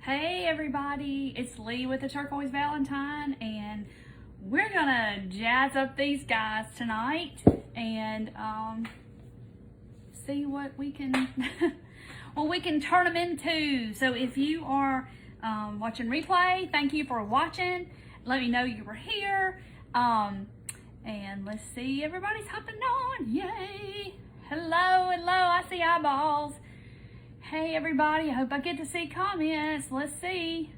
Hey everybody, it's Lee with the Turquoise Valentine, and we're gonna jazz up these guys tonight and see what we can turn them into. So if you are watching replay, thank you for watching. Let me know you were here. And let's see, everybody's hopping on. Yay! Hello, I see eyeballs. Hey everybody, I hope I get to see comments. Let's see.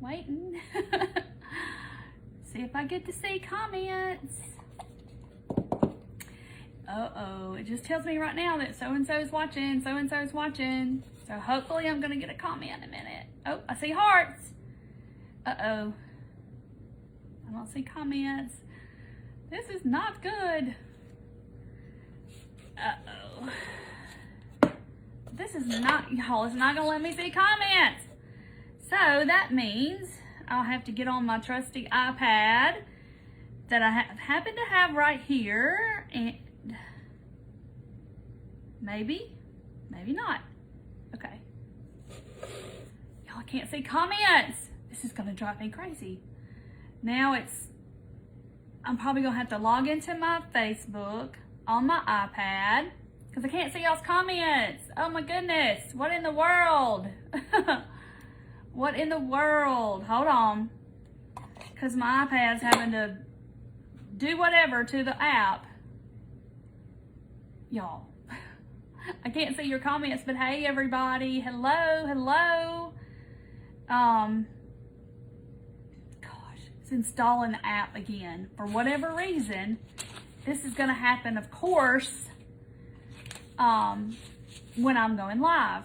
Waiting. See if I get to see comments. Uh-oh, it just tells me right now that so-and-so's watching, so-and-so's watching. So hopefully I'm gonna get a comment in a minute. Oh, I see hearts. Uh-oh. I don't see comments. This is not good. Uh-oh. This is not, y'all, it's not gonna let me see comments. So that means I'll have to get on my trusty iPad that I happen to have right here, and maybe not. Okay. Y'all, I can't see comments. This is gonna drive me crazy. Now I'm probably gonna have to log into my Facebook on my iPad, because I can't see y'all's comments. Oh my goodness. What in the world? What in the world? Hold on. Because my iPad's having to do whatever to the app. Y'all. I can't see your comments, but hey everybody. Hello. Gosh, it's installing the app again. For whatever reason, this is gonna happen, of course, when I'm going live.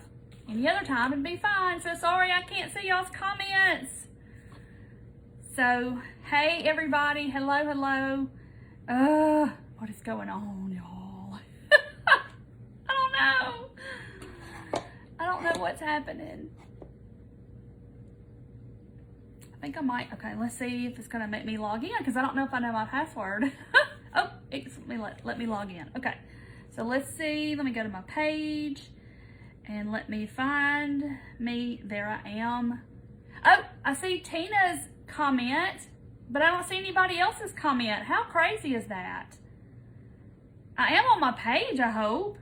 Any other time it'd be fine. So sorry I can't see y'all's comments. So hey everybody, hello. What is going on, y'all? I don't know what's happening. I think I might. Okay, let's see if it's gonna make me log in, because I don't know if I know my password. Oh, let me log in. Okay. So let's see, let me go to my page and let me find me. There I am. Oh, I see Tina's comment, but I don't see anybody else's comment. How crazy is that? I am on my page, I hope.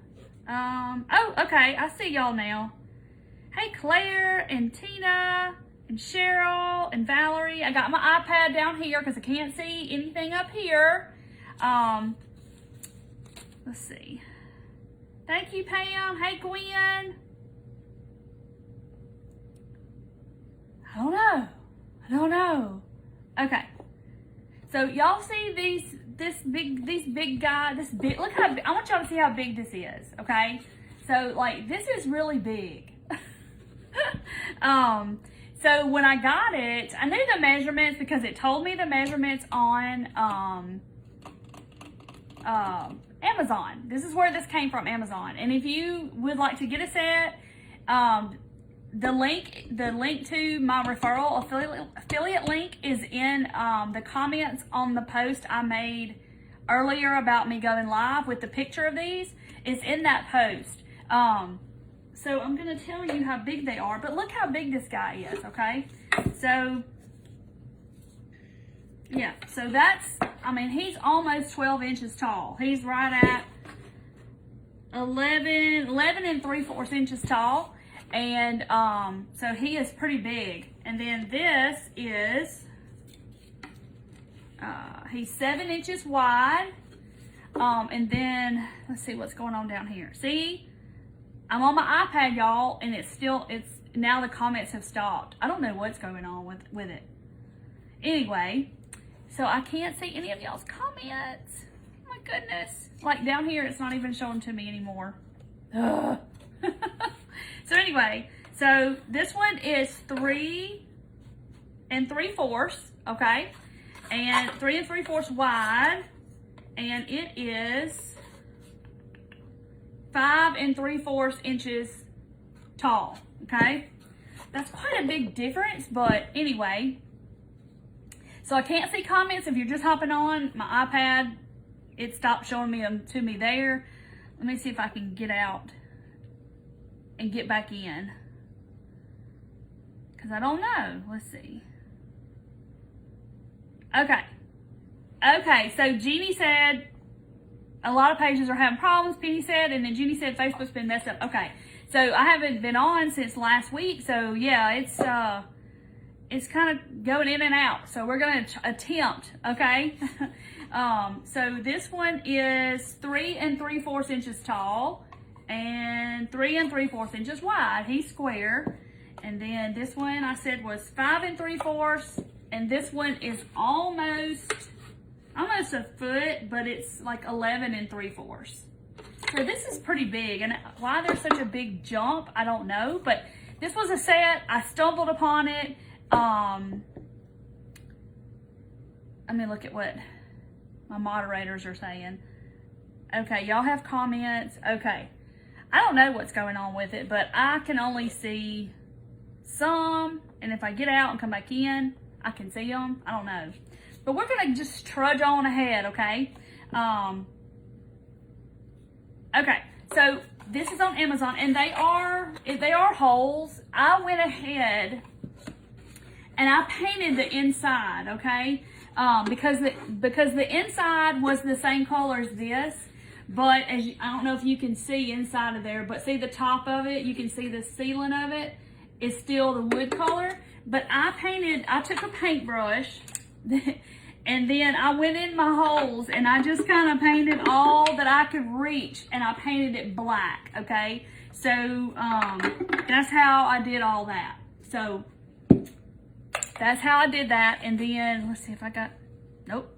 Oh, okay, I see y'all now. Hey, Claire and Tina and Cheryl and Valerie. I got my iPad down here because I can't see anything up here. Let's see. Thank you, Pam. Hey, Gwen. I don't know. Okay. So y'all see these big guy, look how big, I want y'all to see how big this is, okay? So like, this is really big. So when I got it, I knew the measurements because it told me the measurements on, Amazon. This is where this came from, Amazon. And if you would like to get a set, the link to my referral affiliate link is in the comments on the post I made earlier about me going live with the picture of these. It's in that post. So I'm gonna tell you how big they are, but look how big this guy is, okay? So yeah, so he's almost 12 inches tall. He's right at 11 and 3/4 inches tall. And so he is pretty big. And then this is, he's 7 inches wide. And then, let's see what's going on down here. See, I'm on my iPad, y'all, and now the comments have stopped. I don't know what's going on with it. Anyway, so I can't see any of y'all's comments. Oh my goodness. Like down here, it's not even showing to me anymore. Ugh. So anyway, so this one is 3 3/4, okay? And 3 3/4 wide. And it is 5 3/4 inches tall, okay? That's quite a big difference, but anyway. So I can't see comments if you're just hopping on my iPad. It stopped showing them to me there. Let me see if I can get out and get back in. because I don't know. Let's see. Okay, so Jeannie said a lot of pages are having problems, Penny said, and then Jeannie said Facebook's been messed up. Okay, so I haven't been on since last week, so yeah, it's kind of going in and out. So we're going to attempt, okay? So this one is 3 3/4 inches tall and 3 3/4 inches wide. He's square. And then this one I said was 5 3/4, and this one is almost a foot, but it's like 11 3/4. So this is pretty big, and why there's such a big jump, I don't know, but this was a set. I stumbled upon it. Let me look at what my moderators are saying. Okay, y'all have comments. Okay, I don't know what's going on with it, but I can only see some, and if I get out and come back in, I can see them. I don't know, but we're gonna just trudge on ahead, okay? Okay, so this is on Amazon, and they are holes. I went ahead and I painted the inside, okay? Because the inside was the same color as this, but I don't know if you can see inside of there, but see the top of it, you can see the ceiling of it is still the wood color. But I took a paintbrush and then I went in my holes and I just kind of painted all that I could reach, and I painted it black, okay? So that's how I did all that. So that's how I did that. And then let's see if I got, nope.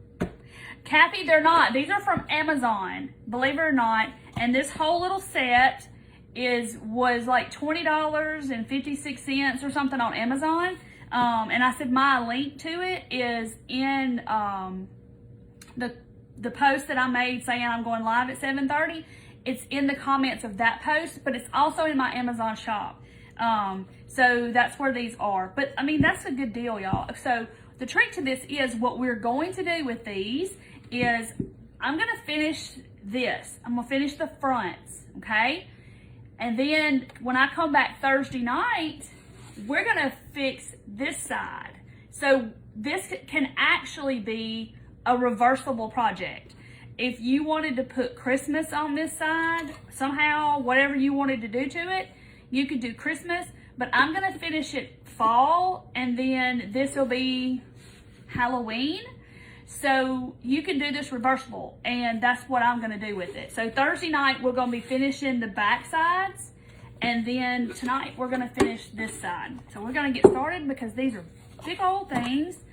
Kathy, they're not. These are from Amazon, believe it or not. And this whole little set was like $20.56 or something on Amazon. And I said my link to it is in the post that I made saying I'm going live at 7:30. It's in the comments of that post, but it's also in my Amazon shop. So that's where these are. But I mean, that's a good deal, y'all. So the trick to this is what we're going to do with these is I'm going to finish this. I'm going to finish the fronts, okay? And then when I come back Thursday night, we're going to fix this side. So this can actually be a reversible project. If you wanted to put Christmas on this side, somehow, whatever you wanted to do to it, you could do Christmas, but I'm going to finish it fall, and then this will be Halloween. So you can do this reversible, and that's what I'm going to do with it. So Thursday night, we're going to be finishing the back sides, and then tonight, we're going to finish this side. So we're going to get started because these are big old things.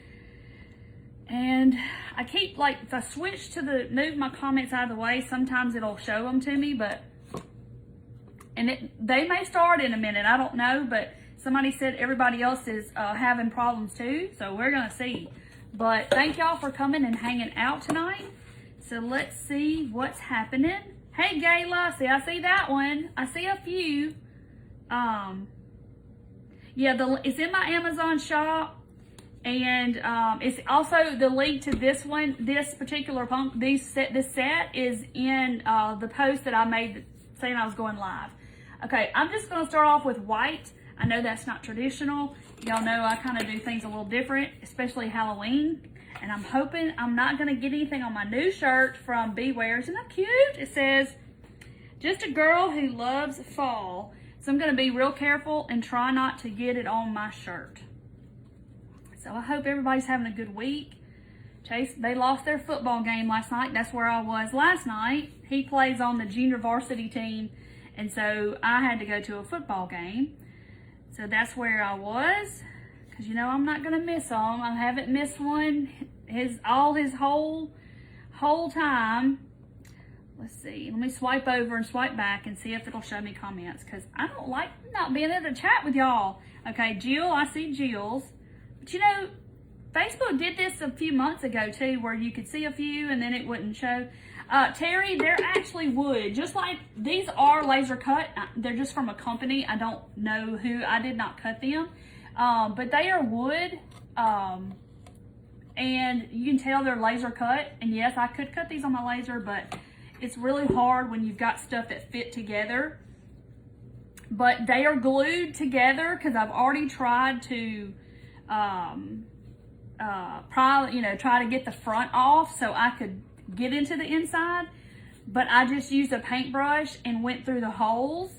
And I keep, like, if I switch to move my comments out of the way, sometimes it'll show them to me, but they may start in a minute, I don't know, but somebody said everybody else is having problems too, so we're gonna see. But thank y'all for coming and hanging out tonight. So let's see what's happening. Hey Gayla, see, I see that one. I see a few. Yeah, it's in my Amazon shop, and it's also the link to this one. This particular this set is in the post that I made saying I was going live. Okay, I'm just going to start off with white. I know that's not traditional. Y'all know I kind of do things a little different, especially Halloween. And I'm hoping I'm not going to get anything on my new shirt from Beware. Isn't that cute? It says, just a girl who loves fall. So I'm going to be real careful and try not to get it on my shirt. So I hope everybody's having a good week. Chase, they lost their football game last night. That's where I was last night. He plays on the junior varsity team. And so I had to go to a football game. So that's where I was. Because, you know, I'm not going to miss them. I haven't missed one his whole time. Let's see. Let me swipe over and swipe back and see if it'll show me comments. Because I don't like not being able to chat with y'all. Okay, Jill, I see Jill's. But, you know, Facebook did this a few months ago, too, where you could see a few and then it wouldn't show. Terry, they're actually wood. Just like these are laser cut. They're just from a company. I don't know who. I did not cut them. But they are wood. And you can tell they're laser cut. And yes, I could cut these on my laser, but it's really hard when you've got stuff that fit together. but they are glued together because I've already tried to try to get the front off so I could get into the inside, but I just used a paintbrush and went through the holes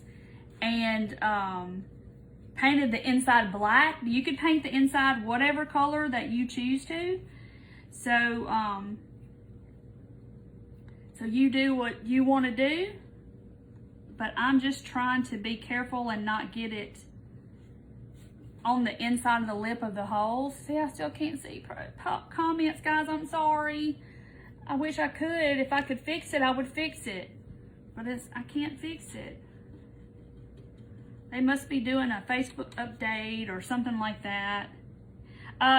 and painted the inside black. You could paint the inside whatever color that you choose to. So so you do what you want to do, but I'm just trying to be careful and not get it on the inside of the lip of the holes. See, I still can't see comments, guys. I'm sorry. I wish I could. If I could fix it, I would fix it. But I can't fix it. They must be doing a Facebook update or something like that.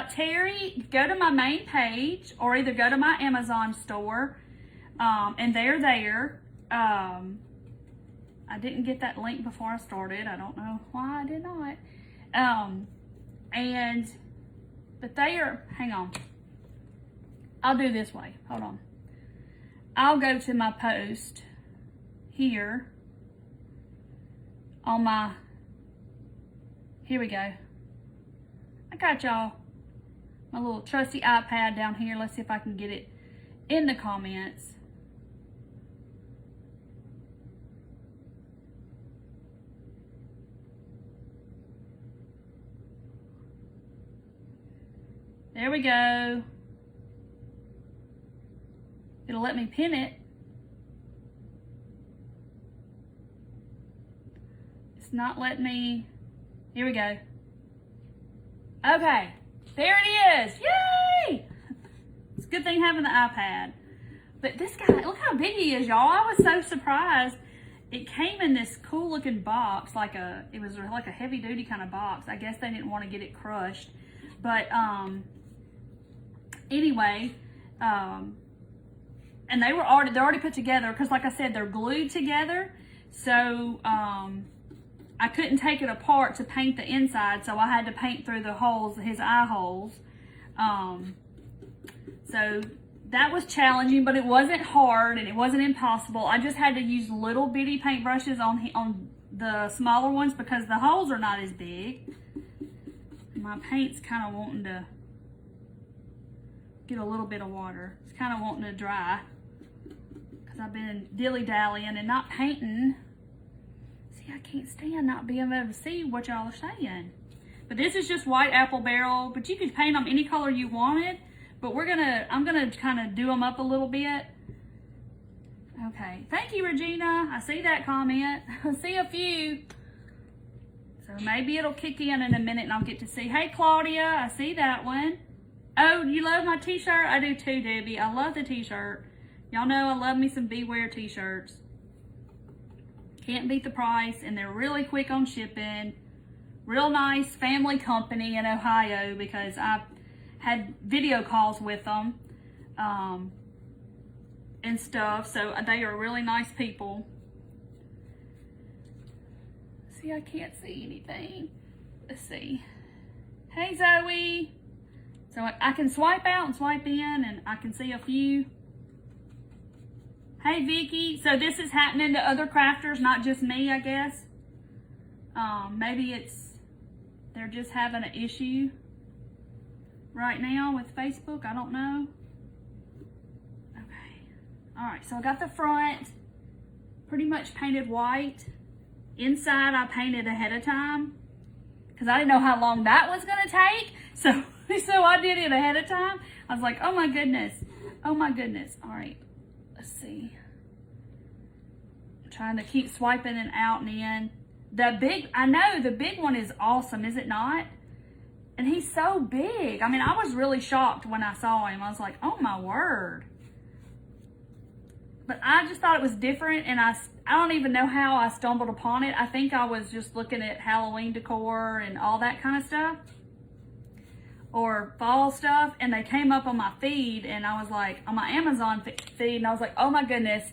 Terry, go to my main page or either go to my Amazon store and they're there. I didn't get that link before I started. I don't know why I did not. But they are, hang on. I'll do this way. Hold on. I'll go to my post here on my, here we go. I got y'all my little trusty iPad down here. Let's see if I can get it in the comments. There we go. It'll let me pin it. It's not letting me. Here we go. Okay, there it is. Yay! It's a good thing having the iPad. But this guy, look how big he is, y'all. I was so surprised. It came in this cool looking box, it was like a heavy duty kind of box. I guess they didn't want to get it crushed. But anyway, and they're already put together because, like I said, they're glued together. So I couldn't take it apart to paint the inside, so I had to paint through the holes, his eye holes. So that was challenging, but it wasn't hard and it wasn't impossible. I just had to use little bitty paintbrushes on the smaller ones because the holes are not as big. My paint's kind of wanting to get a little bit of water. It's kind of wanting to dry because I've been dilly-dallying and not painting. See, I can't stand not being able to see what y'all are saying. But this is just white apple barrel, but you could paint them any color you wanted. But I'm gonna kind of do them up a little bit. Okay, thank you, Regina. I see that comment. I see a few. So maybe it'll kick in a minute and I'll get to see. Hey, Claudia, I see that one. Oh, you love my t-shirt? I do too, Debbie. I love the t-shirt. Y'all know I love me some Beware t-shirts. Can't beat the price, and they're really quick on shipping. Real nice family company in Ohio because I've had video calls with them and stuff. So they are really nice people. See, I can't see anything. Let's see. Hey, Zoe. So I can swipe out and swipe in, and I can see a few. Hey, Vicky. So this is happening to other crafters, not just me, I guess. Maybe they're just having an issue right now with Facebook. I don't know. Okay. All right. So I got the front pretty much painted white. Inside, I painted ahead of time because I didn't know how long that was going to take. So I did it ahead of time. I was like, oh my goodness. Oh my goodness. All right. Let's see. I'm trying to keep swiping it out and in. I know the big one is awesome, is it not? And he's so big. I mean, I was really shocked when I saw him. I was like, oh my word. But I just thought it was different, and I don't even know how I stumbled upon it. I think I was just looking at Halloween decor and all that kind of stuff, or fall stuff, and they came up on my feed, and I was like, on my Amazon feed, and I was like, oh my goodness,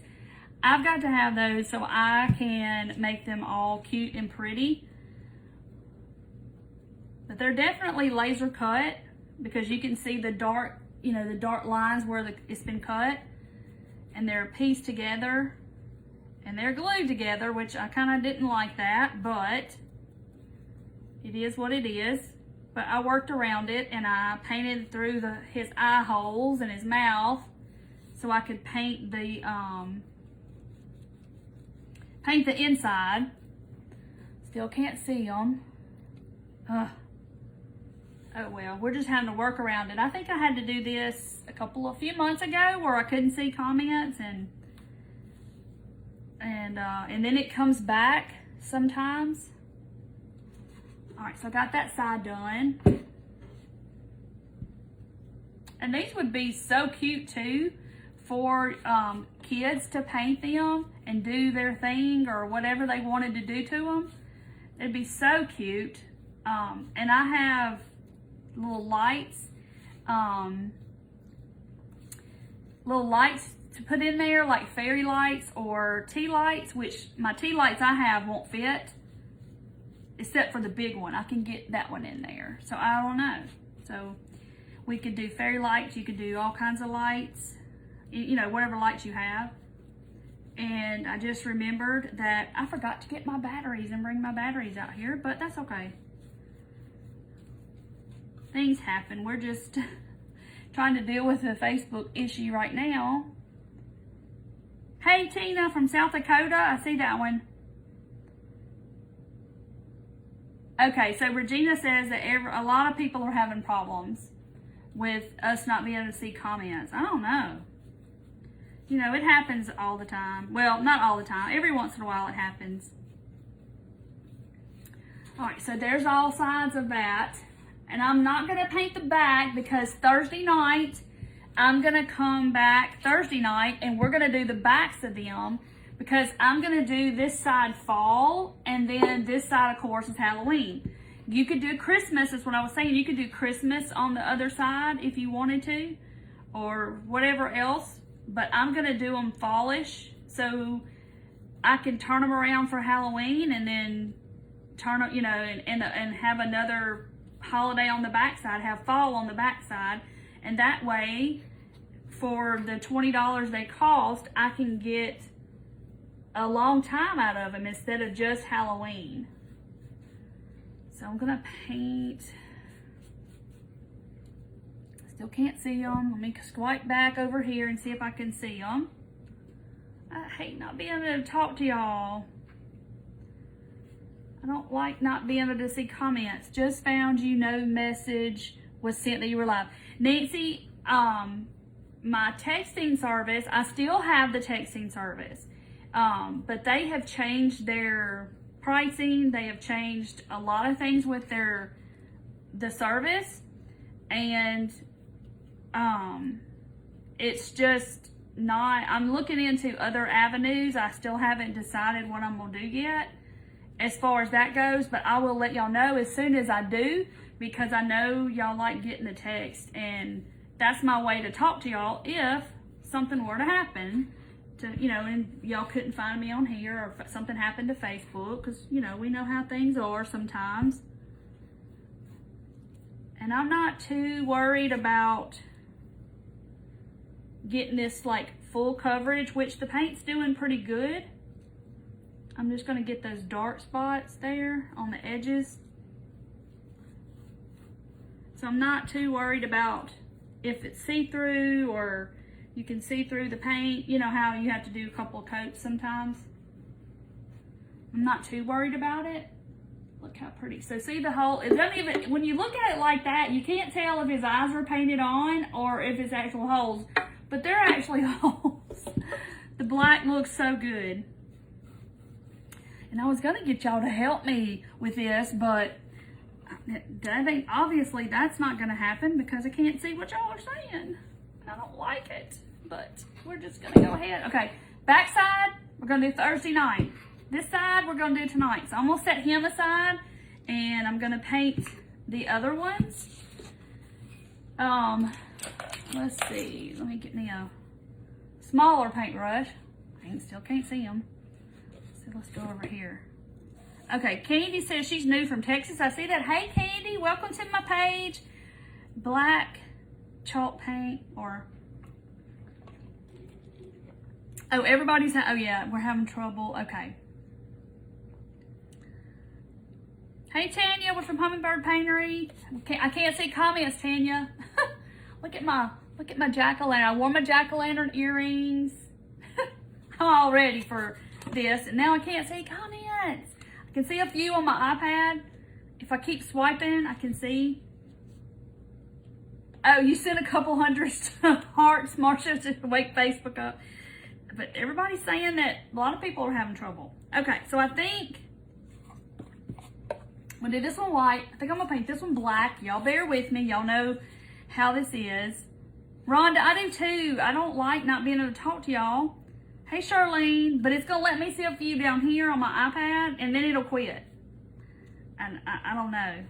I've got to have those so I can make them all cute and pretty. But they're definitely laser cut because you can see the dark, the dark lines where it's been cut. And they're pieced together, And they're glued together, which I kind of didn't like that, but it is what it is. But I worked around it, and I painted through his eye holes and his mouth so I could paint the inside. Still can't see them. Oh well, we're just having to work around it. I think I had to do this a few months ago where I couldn't see comments, and then it comes back sometimes. All right, so I got that side done. And these would be so cute too for kids to paint them and do their thing or whatever they wanted to do to them. It'd be so cute. And I have little lights to put in there, like fairy lights or tea lights, which my tea lights I have won't fit, except for the big one. I can get that one in there. So I don't know. So we could do fairy lights. You could do all kinds of lights, you know, whatever lights you have. And I just remembered that I forgot to get my batteries and bring my batteries out here, but that's okay. Things happen. We're just trying to deal with a Facebook issue right now. Hey, Tina from South Dakota. I see that one. Okay, so Regina says that a lot of people are having problems with us not being able to see comments. I don't know. You know, it happens all the time. Well, not all the time. Every once in a while it happens. All right, so there's all sides of that. And I'm not going to paint the back because Thursday night, I'm going to come back Thursday night and we're going to do the backs of them because I'm going to do this side fall and then this side, of course, is Halloween. You could do Christmas, is what I was saying. You could do Christmas on the other side if you wanted to or whatever else. But I'm going to do them fallish so I can turn them around for Halloween and then turn them, you know, and have another holiday on the backside, have fall on the backside, and that way for the $20 they cost, I can get a long time out of them instead of just Halloween. So I'm gonna paint. Still can't see them. Let me swipe back over here and see if I can see them. I hate not being able to talk to y'all. I don't like not being able to see comments. Just found you, no message was sent that you were live. Nancy, my texting service, I still have the texting service, but they have changed their pricing. They have changed a lot of things with the service, and it's just not, I'm looking into other avenues. I still haven't decided what I'm gonna do yet as far as that goes, but I will let y'all know as soon as I do, because I know y'all like getting the text, and that's my way to talk to y'all if something were to happen to, you know, and y'all couldn't find me on here, or if something happened to Facebook, because, you know, we know how things are sometimes. And I'm not too worried about getting this like full coverage, which the paint's doing pretty good. I'm just going to get those dark spots there on the edges. So I'm not too worried about if it's see-through or you can see through the paint. You know how you have to do a couple of coats sometimes. I'm not too worried about it. Look how pretty. So see the hole, it doesn't even, when you look at it like that, you can't tell if his eyes are painted on or if it's actual holes, but they're actually holes. The black looks so good. And I was going to get y'all to help me with this, but I think obviously that's not going to happen because I can't see what y'all are saying. And I don't like it, but we're just going to go ahead. Okay, back side, we're going to do Thursday night. This side, we're going to do tonight. So I'm going to set him aside, and I'm going to paint the other ones. Let's see. Let me get me a smaller paintbrush. I still can't see them. So let's go over here. Okay, Candy says she's new from Texas. I see that. Hey, Candy, welcome to my page. Black chalk paint, or Oh, everybody's, oh yeah, we're having trouble. Okay. Hey, Tanya, we're from Hummingbird Paintery. I can't see comments, Tanya. Look at my jack-o'-lantern. I wore my jack-o'-lantern earrings. I'm all ready for this, and now I can't see comments. I can see a few on my iPad. If I keep swiping, I can see. Oh, you sent a couple hundred hearts, Marsha, to wake Facebook up. But everybody's saying that a lot of people are having trouble. Okay, so I think I'm gonna do this one white. I think I'm gonna paint this one black. Y'all bear with me. Y'all know how this is. Rhonda, I do too. I don't like not being able to talk to y'all. Hey, Charlene, but it's gonna let me see a few down here on my iPad, and then it'll quit. And I don't know.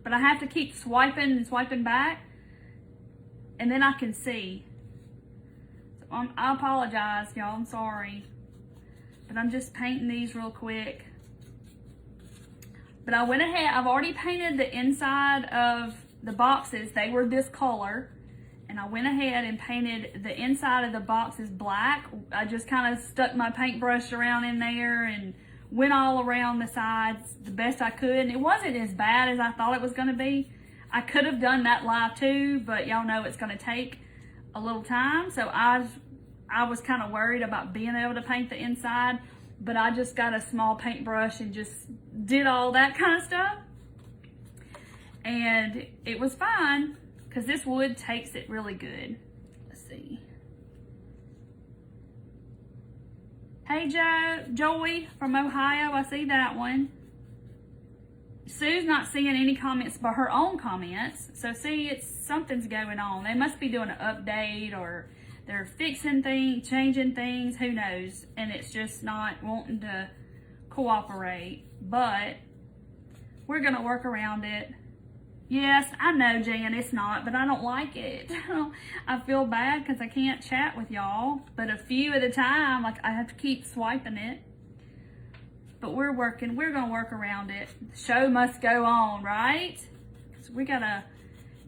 But I have to keep swiping and swiping back, and then I can see. So I apologize, y'all. I'm sorry. But I'm just painting these real quick. But I went ahead. I've already painted the inside of the boxes. They were this color. And I went ahead and painted the inside of the boxes black. I just kind of stuck my paintbrush around in there and went all around the sides the best I could. And it wasn't as bad as I thought it was going to be. I could have done that live too, but y'all know it's going to take a little time. So I was kind of worried about being able to paint the inside, but I just got a small paintbrush and just did all that kind of stuff. And it was fine. Because this wood takes it really good. Let's see. Hey, Joey from Ohio. I see that one. Sue's not seeing any comments but her own comments. So see, something's going on. They must be doing an update, or they're fixing things, changing things. Who knows? And it's just not wanting to cooperate. But we're going to work around it. Yes, I know, Jan, it's not, but I don't like it. I feel bad because I can't chat with y'all, but a few at a time, like I have to keep swiping it. But we're going to work around it. The show must go on, right? So we got to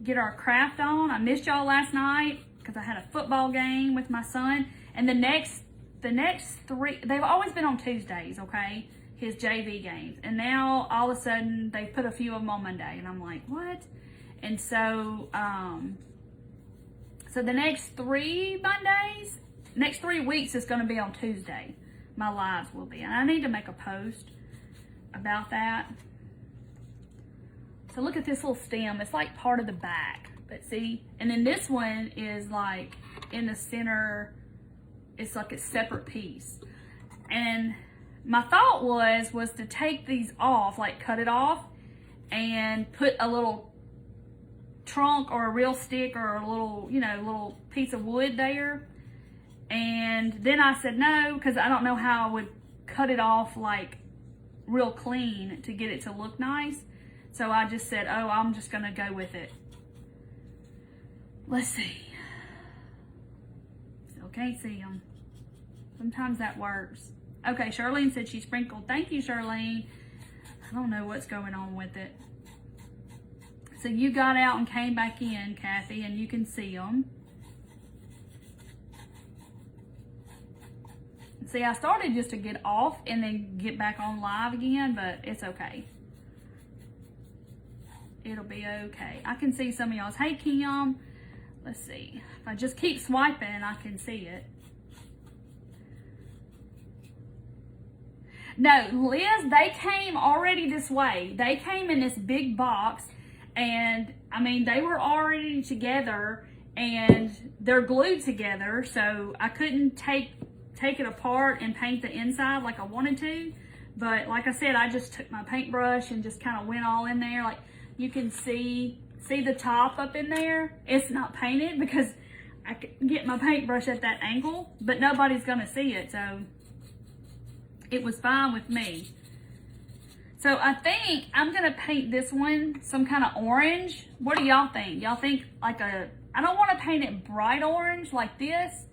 get our craft on. I missed y'all last night because I had a football game with my son. And the next 3, they've always been on Tuesdays, okay? His JV games, and now all of a sudden they put a few of them on Monday, and I'm like, what? And so so the next 3 Mondays, next 3 weeks is going to be on Tuesday. My lives will be, and I need to make a post about that. So look at this little stem. It's like part of the back, but see, and then this one is like in the center. It's like a separate piece, and my thought was to take these off, like cut it off and put a little trunk or a real stick or a little, little piece of wood there. And then I said no, because I don't know how I would cut it off like real clean to get it to look nice. So I just said, oh, I'm just going to go with it. Let's see. Still can't see them. Sometimes that works. Okay, Charlene said she sprinkled. Thank you, Charlene. I don't know what's going on with it. So you got out and came back in, Kathy, and you can see them. See, I started just to get off and then get back on live again, but it's okay. It'll be okay. I can see some of y'all's. Hey, Kim. Let's see. If I just keep swiping, I can see it. No, Liz, they came already this way. They came in this big box, and I mean, they were already together, and they're glued together, so I couldn't take it apart and paint the inside like I wanted to. But like I said, I just took my paintbrush and just kind of went all in there. Like you can see the top up in there. It's not painted because I can get my paintbrush at that angle, but nobody's gonna see it, so it was fine with me. So I think I'm gonna paint this one some kind of orange. What do y'all think? Y'all think like I don't want to paint it bright orange like this.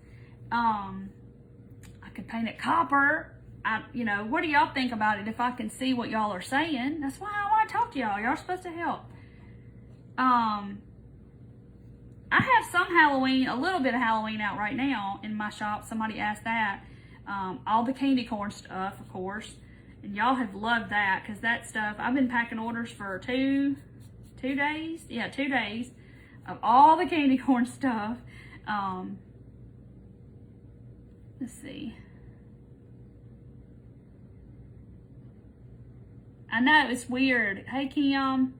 I could paint it copper. What do y'all think about it? If I can see what y'all are saying, that's why I want to talk to y'all. Y'all are supposed to help. I have some Halloween, a little bit of Halloween out right now in my shop. Somebody asked that. all the candy corn stuff, of course. And y'all have loved that because that stuff, I've been packing orders for two days. Yeah, 2 days of all the candy corn stuff. Let's see. I know, it's weird. Hey, Kim.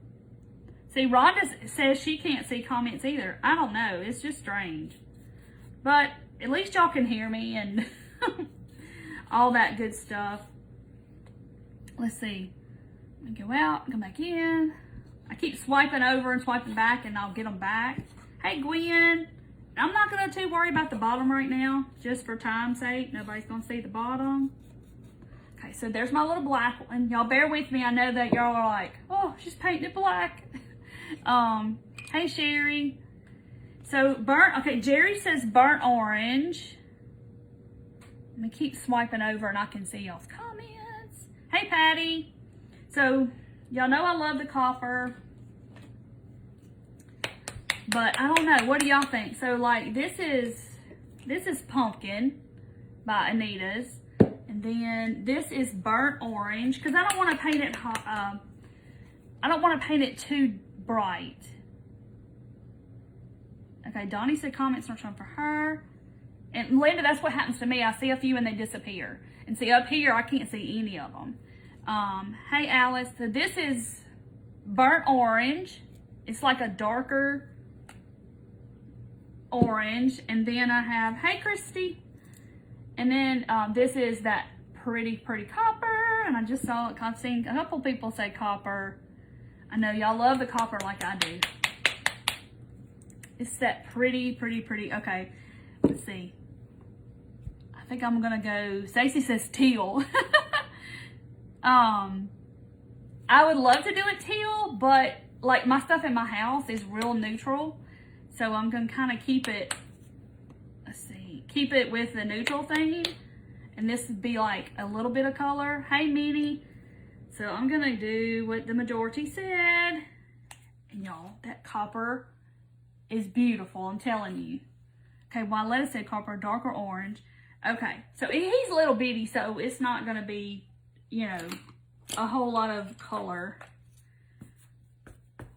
See, Rhonda says she can't see comments either. I don't know. It's just strange. But at least y'all can hear me and all that good stuff. Let's see. Let me go out, come back in. I keep swiping over and swiping back and I'll get them back. Hey, Gwen. I'm not going to too worry about the bottom right now, just for time's sake. Nobody's going to see the bottom. Okay, so there's my little black one. Y'all bear with me. I know that y'all are like, oh, she's painting it black. Hey, Sherry. So okay, Jerry says burnt orange. Let me keep swiping over and I can see y'all's comments. Hey, Patty. So y'all know I love the copper. But I don't know. What do y'all think? So like this is Pumpkin by Anita's. And then this is burnt orange because I don't want to paint it I don't want to paint it too bright. Okay, Donnie said comments are shown for her. And Linda, that's what happens to me. I see a few and they disappear. And see up here, I can't see any of them. Hey Alice, so this is burnt orange. It's like a darker orange. And then I have, hey Christy. And then this is that pretty copper. And I just saw it, I've seen a couple people say copper. I know y'all love the copper like I do. It's that pretty. Okay, let's see. I think I'm gonna go, Stacey says teal. I would love to do it teal, but like my stuff in my house is real neutral. So I'm gonna kind of keep it, let's see, keep it with the neutral thing. And this would be like a little bit of color. Hey, Minnie. So I'm gonna do what the majority said. And y'all, that copper is beautiful, I'm telling you. Okay, Wyletta said copper, darker orange. Okay, so he's little bitty, so it's not gonna be, you know, a whole lot of color.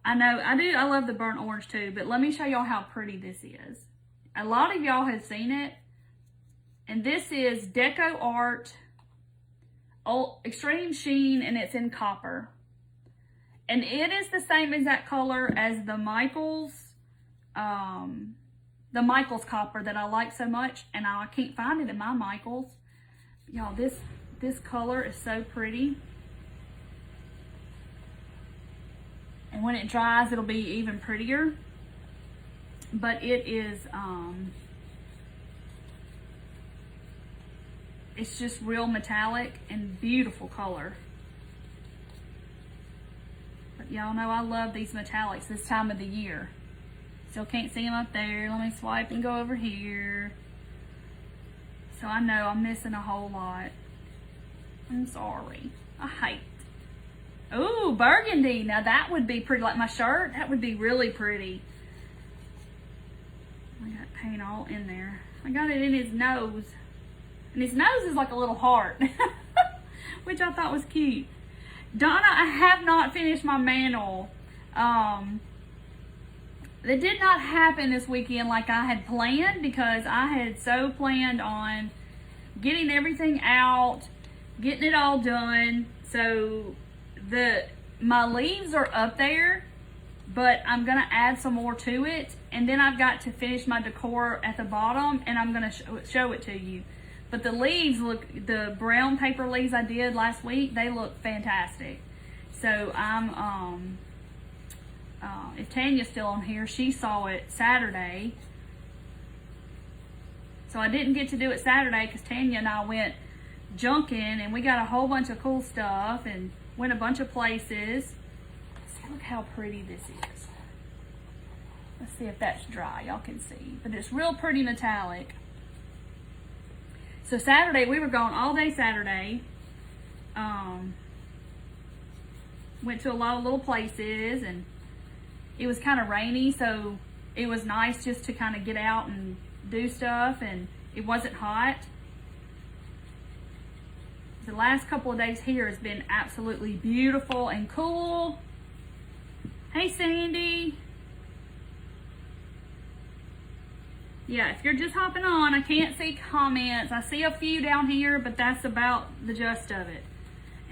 I know, I love the burnt orange too, but let me show y'all how pretty this is. A lot of y'all have seen it. And this is Deco Art Extreme Sheen, and it's in copper. And it is the same exact color as the Michaels copper that I like so much, and I can't find it in my Michaels. Y'all, this color is so pretty. And when it dries, it'll be even prettier. But it is, it's just real metallic and beautiful color. But y'all know I love these metallics this time of the year. Still can't see them up there. Let me swipe and go over here. So I know I'm missing a whole lot. I'm sorry. I hate. Ooh, burgundy. Now that would be pretty, like my shirt. That would be really pretty. I got paint all in there. I got it in his nose. And his nose is like a little heart. Which I thought was cute. Donna, I have not finished my mantle. It did not happen this weekend like I had planned, because I had so planned on getting everything out, getting it all done. So my leaves are up there, but I'm gonna add some more to it, and then I've got to finish my decor at the bottom, and I'm gonna show it to you. But the leaves look, the brown paper leaves I did last week, they look fantastic. So I'm if Tanya's still on here, she saw it Saturday. So I didn't get to do it Saturday because Tanya and I went junking, and we got a whole bunch of cool stuff and went a bunch of places. See, look how pretty this is. Let's see if that's dry. Y'all can see. But it's real pretty metallic. So Saturday, we were gone all day Saturday. Went to a lot of little places, and it was kind of rainy, so it was nice just to kind of get out and do stuff, and it wasn't hot. The last couple of days here has been absolutely beautiful and cool. Hey, Sandy. Yeah, if you're just hopping on, I can't see comments. I see a few down here, but that's about the gist of it.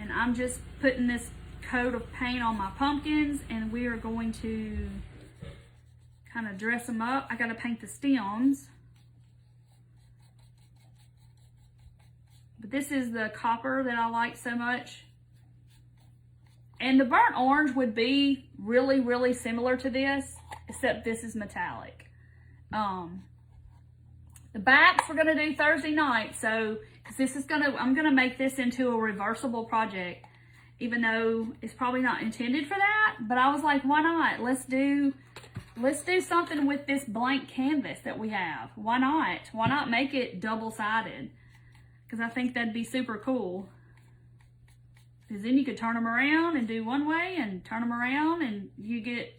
And I'm just putting this coat of paint on my pumpkins, and we are going to kind of dress them up. I got to paint the stems. But this is the copper that I like so much. And the burnt orange would be really, really similar to this, except this is metallic. The backs we're gonna do Thursday night, so because this is I'm gonna make this into a reversible project, even though it's probably not intended for that. But I was like, why not? Let's do something with this blank canvas that we have. Why not? Why not make it double-sided? Because I think that'd be super cool. Because then you could turn them around and do one way and turn them around, and you get,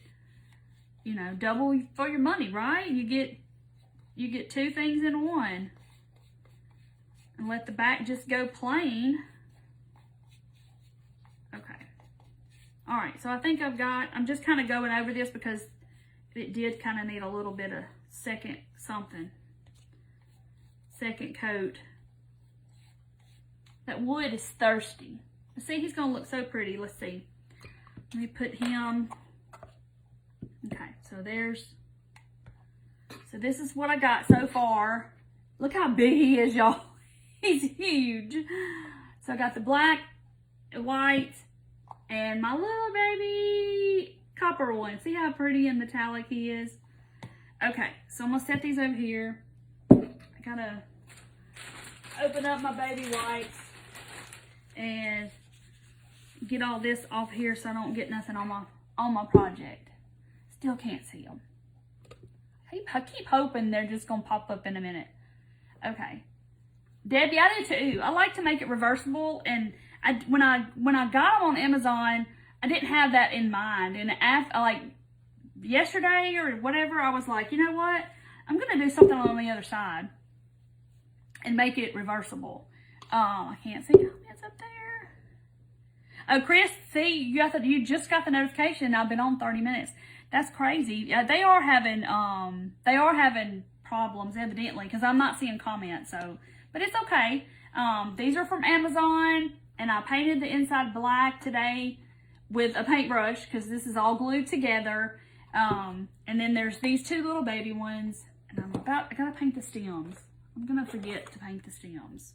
you know, double for your money, right? You get two things in one. And let the back just go plain. Okay. All right, so I think I'm just kind of going over this because it did kind of need a little bit of second coat. That wood is thirsty. See, he's gonna look so pretty. Let's see. Let me put him. Okay, so this is what I got so far. Look how big he is, y'all. He's huge. So I got the black, white, and my little baby copper one. See how pretty and metallic he is? Okay, so I'm gonna set these over here. I gotta open up my baby wipes and get all this off here so I don't get nothing on my project. Still can't see them. I keep hoping they're just gonna pop up in a minute. Okay, Debbie, I do too. I like to make it reversible, and when I got them on Amazon, I didn't have that in mind. And like yesterday or whatever, I was like, you know what? I'm gonna do something on the other side and make it reversible. I can't see comments up there. Oh, Chris, see, you just got the notification. I've been on 30 minutes. That's crazy. They are having problems evidently because I'm not seeing comments. So, but it's okay. These are from Amazon, and I painted the inside black today with a paintbrush because this is all glued together. And then there's these two little baby ones, and I gotta paint the stems. I'm gonna forget to paint the stems,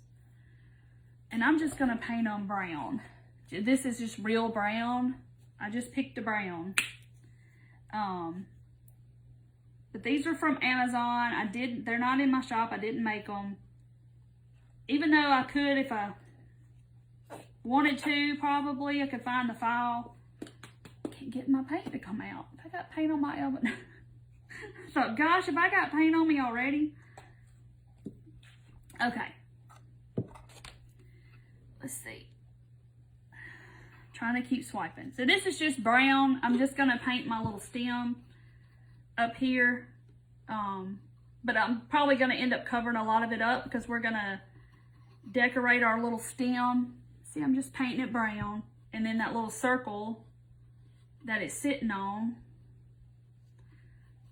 and I'm just gonna paint them brown. This is just real brown. I just picked the brown. But these are from Amazon. They're not in my shop. I didn't make them. Even though I could, if I wanted to, probably I could find the file. Can't get my paint to come out. I got paint on my elbow. I thought, gosh, have I got paint on me already? Okay. Let's see. Trying to keep swiping. So this is just brown. I'm just gonna paint my little stem up here. But I'm probably gonna end up covering a lot of it up because we're gonna decorate our little stem. See, I'm just painting it brown. And then that little circle that it's sitting on,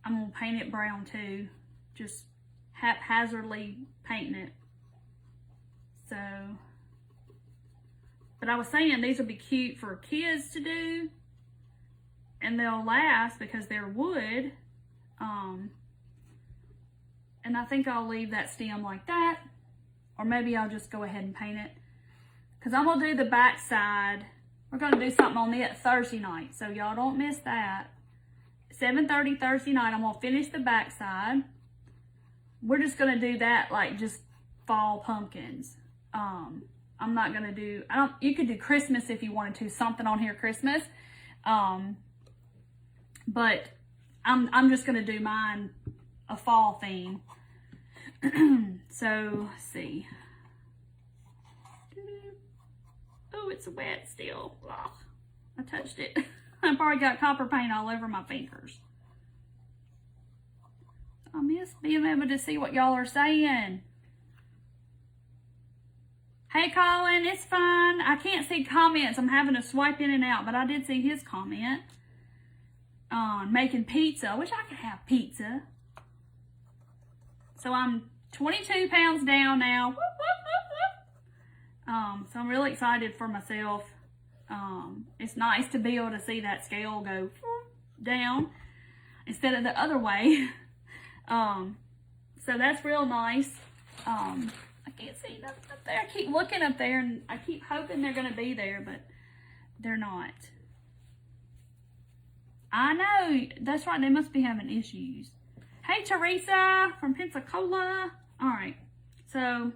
I'm gonna paint it brown too. Just haphazardly painting it. So, but I was saying these will be cute for kids to do, and they'll last because they're wood. And I think I'll leave that stem like that, or maybe I'll just go ahead and paint it because I'm gonna do the back side. We're gonna do something on it Thursday night, so y'all don't miss that. 7:30 Thursday night, I'm gonna finish the back side. We're just gonna do that like just fall pumpkins. I'm not gonna do, you could do Christmas if you wanted to, something on here Christmas. But I'm just gonna do mine a fall theme. So, let's see. Oh, it's wet still. Ugh, I touched it. I probably got copper paint all over my fingers. I miss being able to see what y'all are saying. Hey, Colin, it's fine. I can't see comments. I'm having to swipe in and out, but I did see his comment on making pizza. I wish I could have pizza. So I'm 22 pounds down now. Whoop, whoop, whoop, whoop. So I'm really excited for myself. It's nice to be able to see that scale go down instead of the other way. So that's real nice. I can't see nothing up there. I keep looking up there and I keep hoping they're going to be there, but they're not. I know. That's right. They must be having issues. Hey, Teresa from Pensacola. All right. So,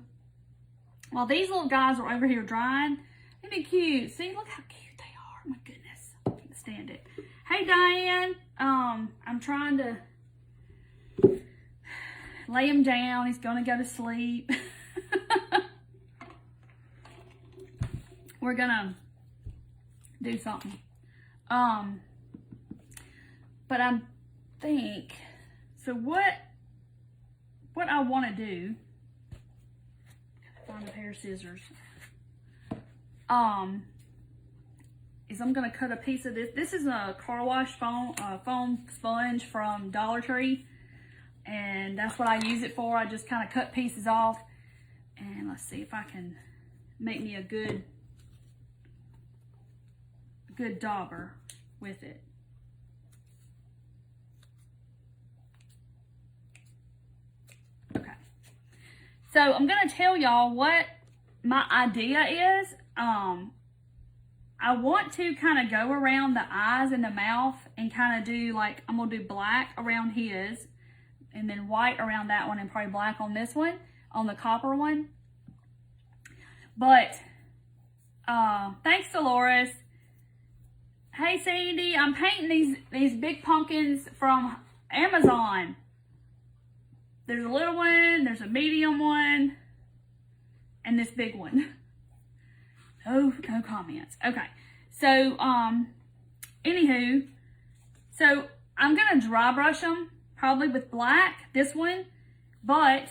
while these little guys are over here drying, isn't it cute? See, look how cute they are. My goodness. I can't stand it. Hey, Diane. I'm trying to lay him down. He's going to go to sleep. We're going to do something. But I think, so what I want to do, find a pair of scissors, is I'm going to cut a piece of this. This is a car wash foam sponge from Dollar Tree. And that's what I use it for. I just kind of cut pieces off. And let's see if I can make me a good dauber with it. Okay. So I'm going to tell y'all what my idea is. I want to kind of go around the eyes and the mouth and kind of do like, I'm going to do black around his. And then white around that one and probably black on this one, on the copper one. But, thanks Dolores. Hey Sandy, I'm painting these big pumpkins from Amazon. There's a little one, there's a medium one, and this big one. No comments. Okay, so, anywho, so I'm going to dry brush them. Probably with black, this one. But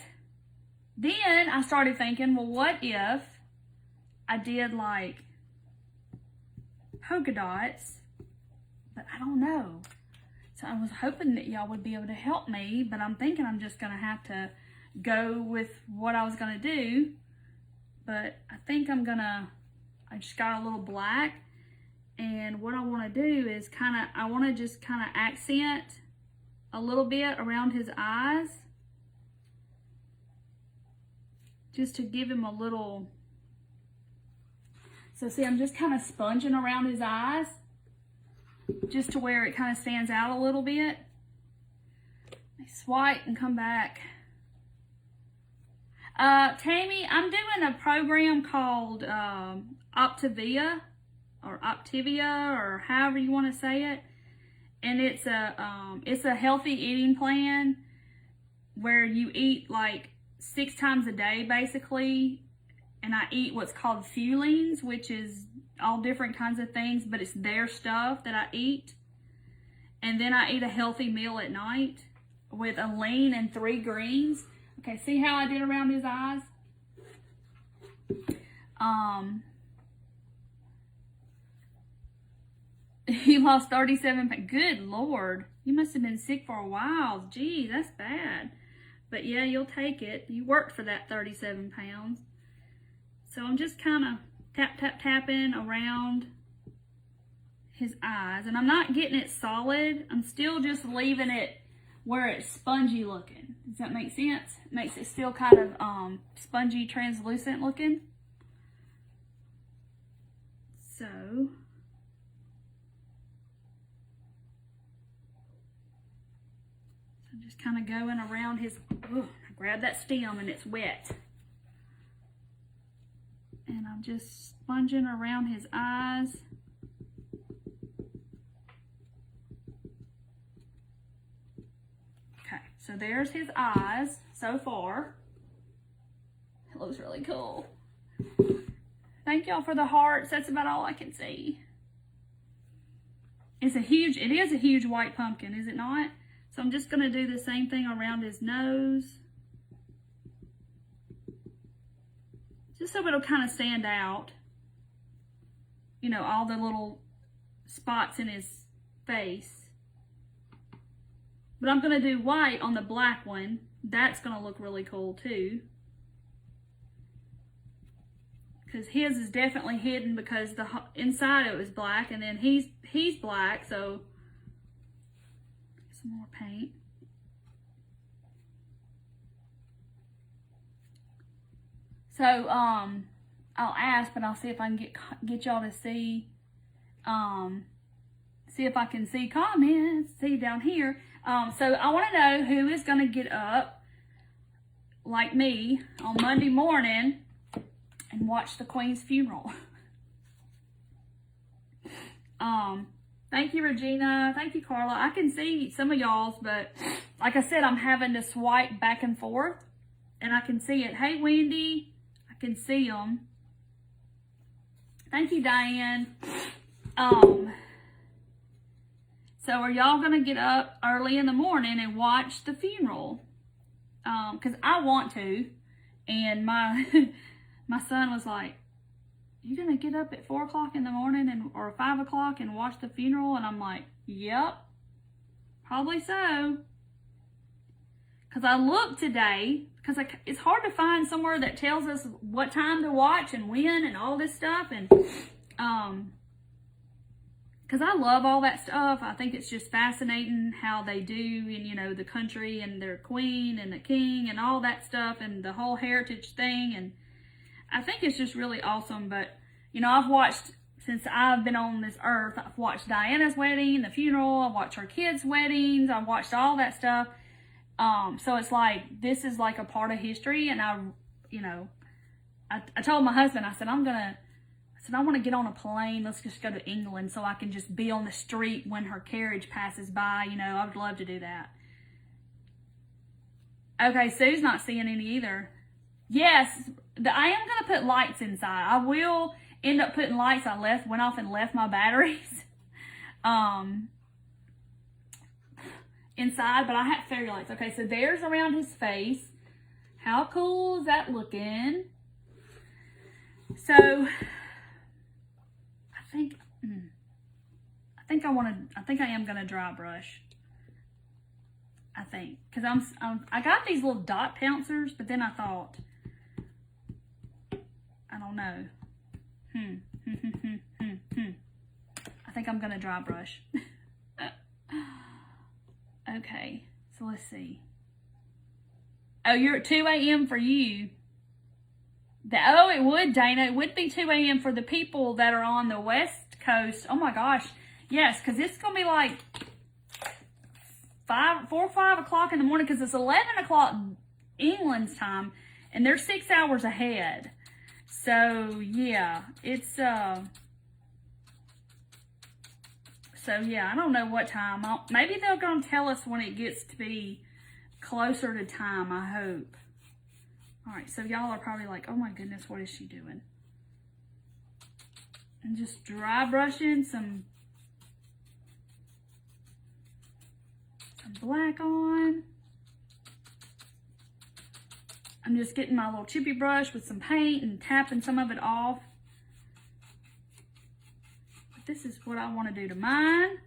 then I started thinking, well, what if I did like polka dots? But I don't know. So I was hoping that y'all would be able to help me, but I'm thinking I'm just going to have to go with what I was going to do. But I think I just got a little black. And what I want to do is I want to just kind of accent a little bit around his eyes, just to give him a little, so see, I'm just kind of sponging around his eyes, just to where it kind of stands out a little bit. Swipe and come back. Tammy, I'm doing a program called Optivia, or however you want to say it. And it's a healthy eating plan where you eat like 6 times a day basically. And I eat what's called fuelings, which is all different kinds of things, but it's their stuff that I eat. And then I eat a healthy meal at night with a lean and 3 greens. Okay, see how I did around his eyes? He lost 37 pounds. Good Lord. You must have been sick for a while. Gee, that's bad. But yeah, you'll take it. You worked for that 37 pounds. So I'm just kind of tapping around his eyes. And I'm not getting it solid. I'm still just leaving it where it's spongy looking. Does that make sense? It makes it still kind of spongy, translucent looking. So I'm just kind of going around his, I grabbed that stem and it's wet. And I'm just sponging around his eyes. Okay, so there's his eyes so far. It looks really cool. Thank y'all for the hearts. That's about all I can see. It is a huge white pumpkin, is it not? So I'm just going to do the same thing around his nose. just so it'll kind of stand out. You know, all the little spots in his face. But I'm going to do white on the black one. That's going to look really cool too. Because his is definitely hidden because the inside it was black, and then he's black, so some more paint. So I'll ask, but I'll see if I can get y'all to see see if I can see comments, see down here. So I want to know who is going to get up like me on Monday morning and watch the Queen's funeral. Thank you, Regina. Thank you, Carla. I can see some of y'all's, but like I said, I'm having to swipe back and forth, and I can see it. Hey, Wendy. I can see them. Thank you, Diane. So are y'all going to get up early in the morning and watch the funeral? Because I want to. And my my son was like, you going to get up at 4 o'clock in the morning or 5 o'clock and watch the funeral? And I'm like, yep, probably so. Because I looked today, because it's hard to find somewhere that tells us what time to watch and when and all this stuff. And because I love all that stuff. I think it's just fascinating how they do, and you know, the country and their queen and the king and all that stuff and the whole heritage thing. And I think it's just really awesome. But, you know, I've watched, since I've been on this earth, I've watched Diana's wedding, the funeral, I've watched her kids' weddings, I've watched all that stuff. So it's like, this is like a part of history. And I told my husband, I said, I want to get on a plane. Let's just go to England so I can just be on the street when her carriage passes by. You know, I would love to do that. Okay, Sue's not seeing any either. Yes, I am going to put lights inside. I will end up putting lights. I went off and left my batteries inside, but I have fairy lights. Okay, so there's around his face. How cool is that looking? So I think I am gonna dry brush. I think, because I got these little dot pouncers, but then I thought, I don't know. I think I'm gonna dry brush. Okay, so let's see. Oh, you're at 2 a.m. for you. Oh, it would, Dana. It would be 2 a.m. for the people that are on the West Coast. Oh my gosh. Yes, because it's going to be like 4 or 5 o'clock in the morning, because it's 11 o'clock England's time, and they're 6 hours ahead. So, yeah, it's, so yeah, I don't know what time. Maybe they're going to tell us when it gets to be closer to time, I hope. All right, so y'all are probably like, oh my goodness, what is she doing? And just dry brushing some black on. I'm just getting my little chippy brush with some paint and tapping some of it off. But this is what I want to do to mine.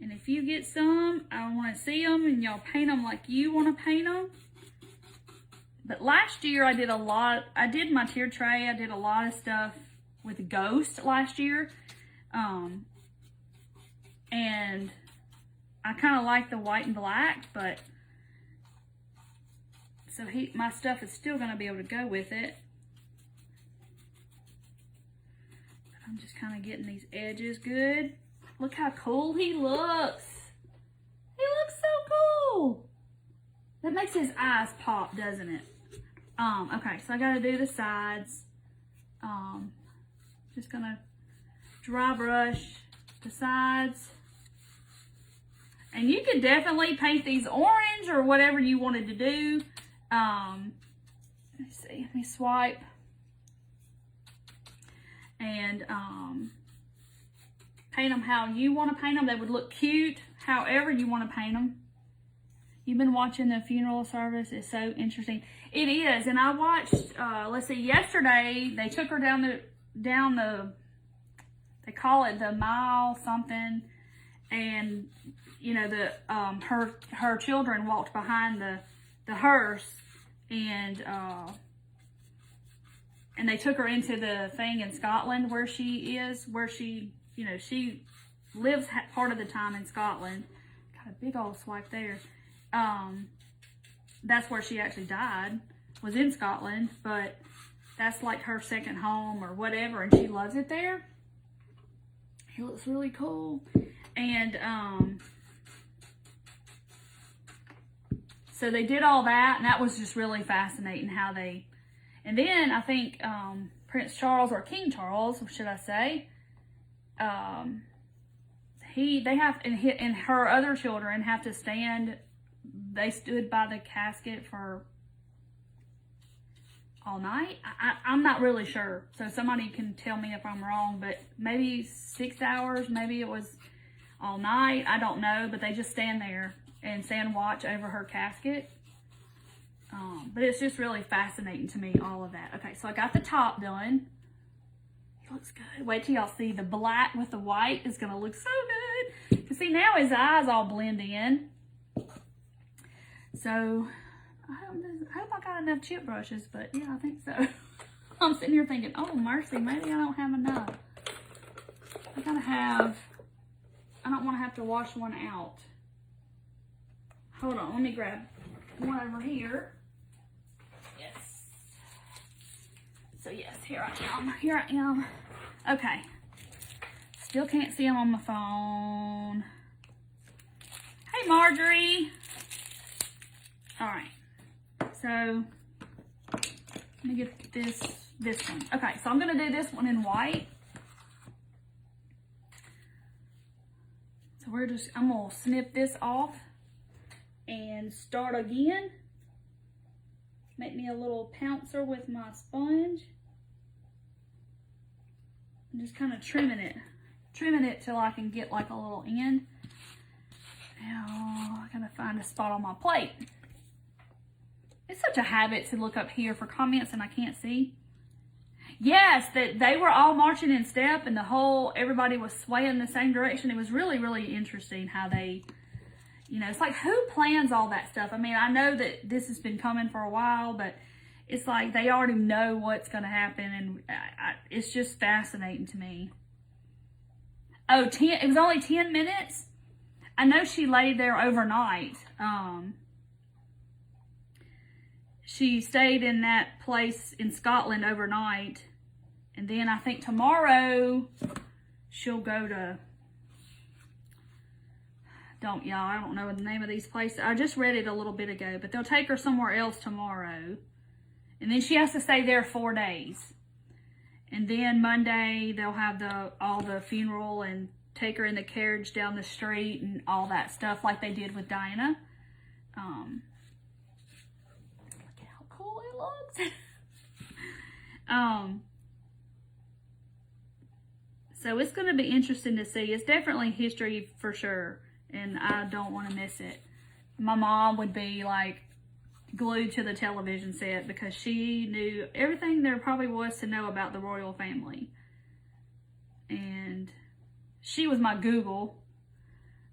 And if you get some, I want to see them and y'all paint them like you want to paint them. But last year I did my tier tray. I did a lot of stuff with Ghost last year. And I kind of like the white and black, but so my stuff is still going to be able to go with it. But I'm just kind of getting these edges good. Look how cool he looks. He looks so cool. That makes his eyes pop, doesn't it? Okay, so I got to do the sides. Just going to dry brush the sides. And you could definitely paint these orange or whatever you wanted to do. Let's see, let me swipe. And paint them how you want to paint them. They would look cute however you want to paint them. You've been watching the funeral service. It's so interesting. It is. And I watched, let's see, yesterday they took her down the, they call it the mile something. And, you know, her children walked behind the hearse, and they took her into the thing in Scotland where she is, you know, she lives part of the time in Scotland. Got a big old swipe there. That's where she actually died, was in Scotland, but that's like her second home or whatever, and she loves it there. It looks really cool. And so they did all that, and that was just really fascinating how they, and then I think Prince Charles, or King Charles, should I say, they have, and her other children have to stand, they stood by the casket for all night. I'm not really sure, so somebody can tell me if I'm wrong, but maybe 6 hours, maybe it was all night, I don't know, but they just stand there and stand watch over her casket. But it's just really fascinating to me, all of that. Okay, so I got the top done. It looks good. Wait till y'all see the black with the white is gonna look so good. You see, now his eyes all blend in. So I hope I got enough chip brushes, but yeah, I think so. I'm sitting here thinking, oh mercy, maybe I don't have enough. I don't want to have to wash one out. Hold on, let me grab one over here. Yes. So yes, here I am. Okay. Still can't see them on my phone. Hey, Marjorie. All right. So let me get this one. Okay, so I'm gonna do this one in white. So I'm gonna snip this off and start again. Make me a little pouncer with my sponge. I'm just kind of trimming it till I can get like a little end. Now I gotta find a spot on my plate. It's such a habit to look up here for comments and I can't see. Yes, that they were all marching in step and everybody was swaying the same direction. It was really, really interesting how they, you know, it's like, who plans all that stuff? I mean, I know that this has been coming for a while, but it's like they already know what's going to happen, and it's just fascinating to me. Oh, it was only 10 minutes? I know she laid there overnight. She stayed in that place in Scotland overnight, and then I think tomorrow she'll go to, I don't know the name of these places. I just read it a little bit ago, but they'll take her somewhere else tomorrow. And then she has to stay there 4 days. And then Monday they'll have all the funeral and take her in the carriage down the street and all that stuff like they did with Diana. Look at how cool it looks. So it's going to be interesting to see. It's definitely history for sure, and I don't want to miss it. My mom would be like glued to the television set because she knew everything there probably was to know about the royal family. And she was my Google.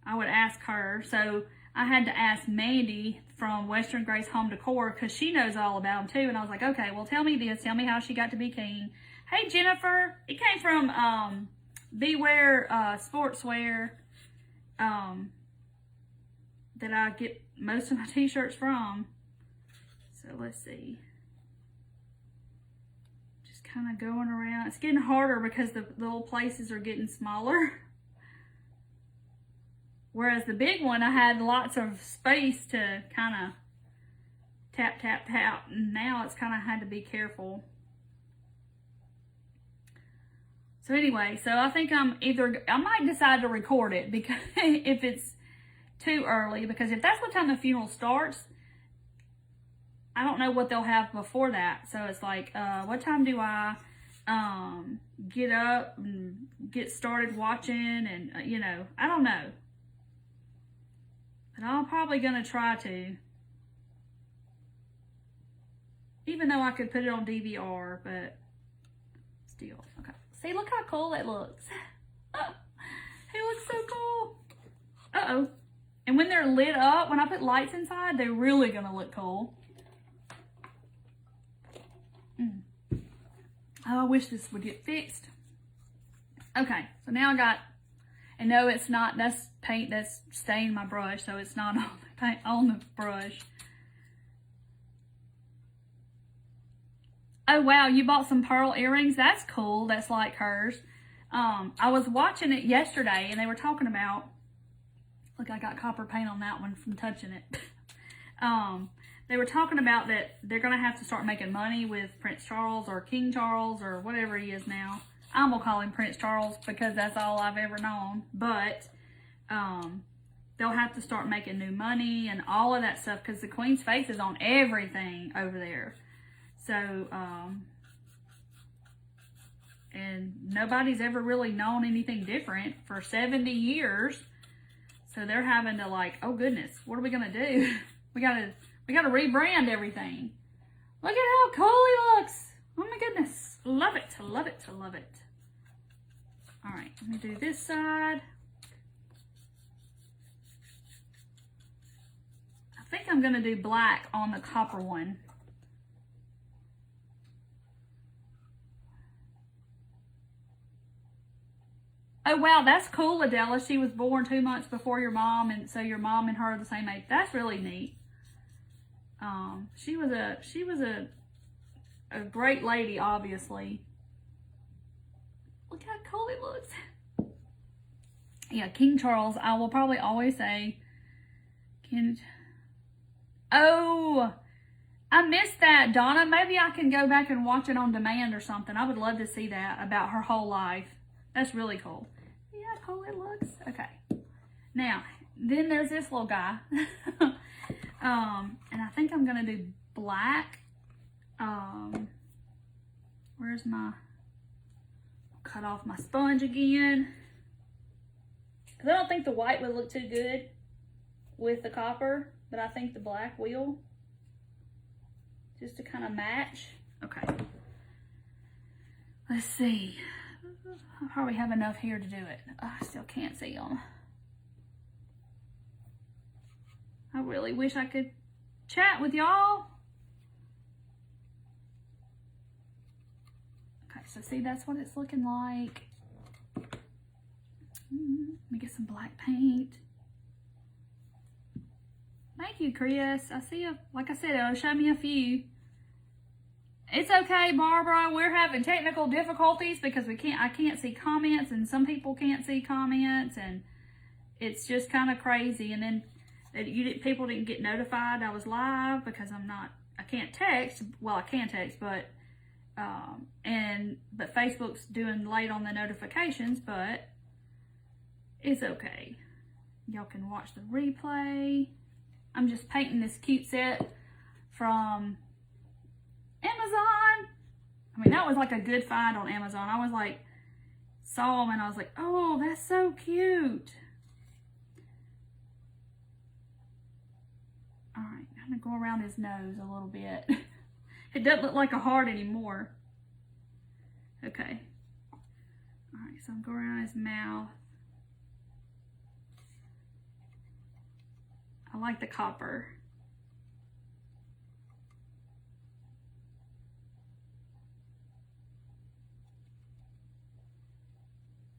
I would ask her. So I had to ask Mandy from Western Grace Home Decor because she knows all about them too. And I was like, okay, well, tell me this. Tell me how she got to be king. Hey, Jennifer. It came from Beware Sportswear that I get most of my t-shirts from. So let's see. Just kind of going around. It's getting harder because the little places are getting smaller. Whereas the big one, I had lots of space to kind of tap, tap, tap. And now it's kind of had to be careful. So anyway, so I think I might decide to record it because if it's too early, because if that's what time the funeral starts, I don't know what they'll have before that. So it's like, what time do I get up and get started watching? And, you know, I don't know. But I'm probably going to try to. Even though I could put it on DVR, but still. Okay. See, look how cool it looks. It looks so cool. Uh-oh. And when they're lit up, when I put lights inside, they're really going to look cool. Oh, I wish this would get fixed. Okay, so now I got, and no, it's not, that's paint that's stained my brush, so it's not on the paint, on the brush. Oh, wow, you bought some pearl earrings? That's cool. That's like hers. I was watching it yesterday, and they were talking about, look, I got copper paint on that one from touching it. They were talking about that they're going to have to start making money with Prince Charles or King Charles or whatever he is now. I'm going to call him Prince Charles because that's all I've ever known. But they'll have to start making new money and all of that stuff because the Queen's face is on everything over there. So, and nobody's ever really known anything different for 70 years. So they're having to like, oh goodness, what are we going to do? We got to rebrand everything. Look at how cool he looks. Oh my goodness. Love it, love it, love it. All right, let me do this side. I think I'm going to do black on the copper one. Oh, wow, that's cool, Adela. She was born 2 months before your mom, and so your mom and her are the same age. That's really neat. She was a great lady, obviously. Look how cool it looks. Yeah, King Charles, I will probably always say, oh, I missed that, Donna. Maybe I can go back and watch it on demand or something. I would love to see that about her whole life. That's really cool. See how cool it looks? Okay. Now, then there's this little guy. And I think I'm going to do black. Where's my, cut off my sponge again. Because I don't think the white would look too good with the copper, but I think the black will. Just to kind of match. Okay. Let's see. I probably have enough here to do it. I still can't see them. I really wish I could chat with y'all. Okay, so see, that's what it's looking like. Let me get some black paint. Thank you, Chris. I see a, like I said, it'll show me a few. It's okay, Barbara. We're having technical difficulties because I can't see comments, and some people can't see comments, and it's just kind of crazy. And then people didn't get notified I was live because I can't text. Well, I can text, but Facebook's doing late on the notifications, but it's okay. Y'all can watch the replay. I'm just painting this cute set from Amazon. I mean, that was like a good find on Amazon. I was like, saw them and I was like, oh, that's so cute. All right, I'm gonna go around his nose a little bit. It doesn't look like a heart anymore. Okay. All right, so I'm going around his mouth. I like the copper.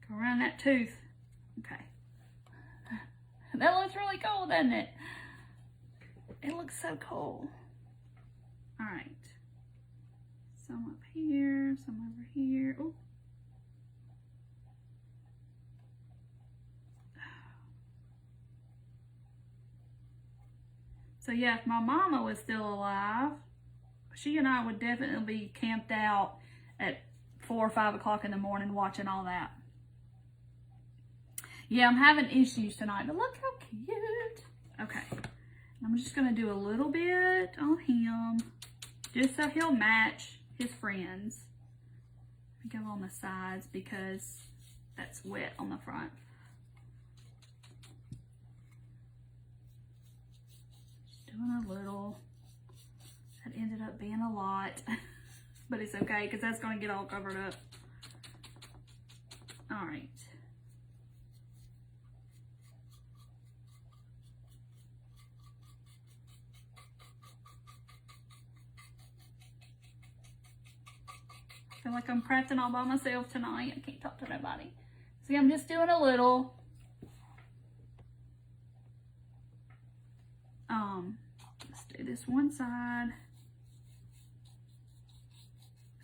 Go around that tooth. Okay. That looks really cool, doesn't it? It looks so cool. All right. Some up here, some over here. Ooh. So yeah, if my mama was still alive, she and I would definitely be camped out at 4 or 5 o'clock in the morning watching all that. Yeah, I'm having issues tonight, but look how cute. Okay, I'm just gonna do a little bit on him, just so he'll match his friends. Go on the sides because that's wet on the front. being a lot, but it's okay because that's going to get all covered up. All right. I feel like I'm crafting all by myself tonight. I can't talk to nobody. See, I'm just doing a little. Let's do this one side.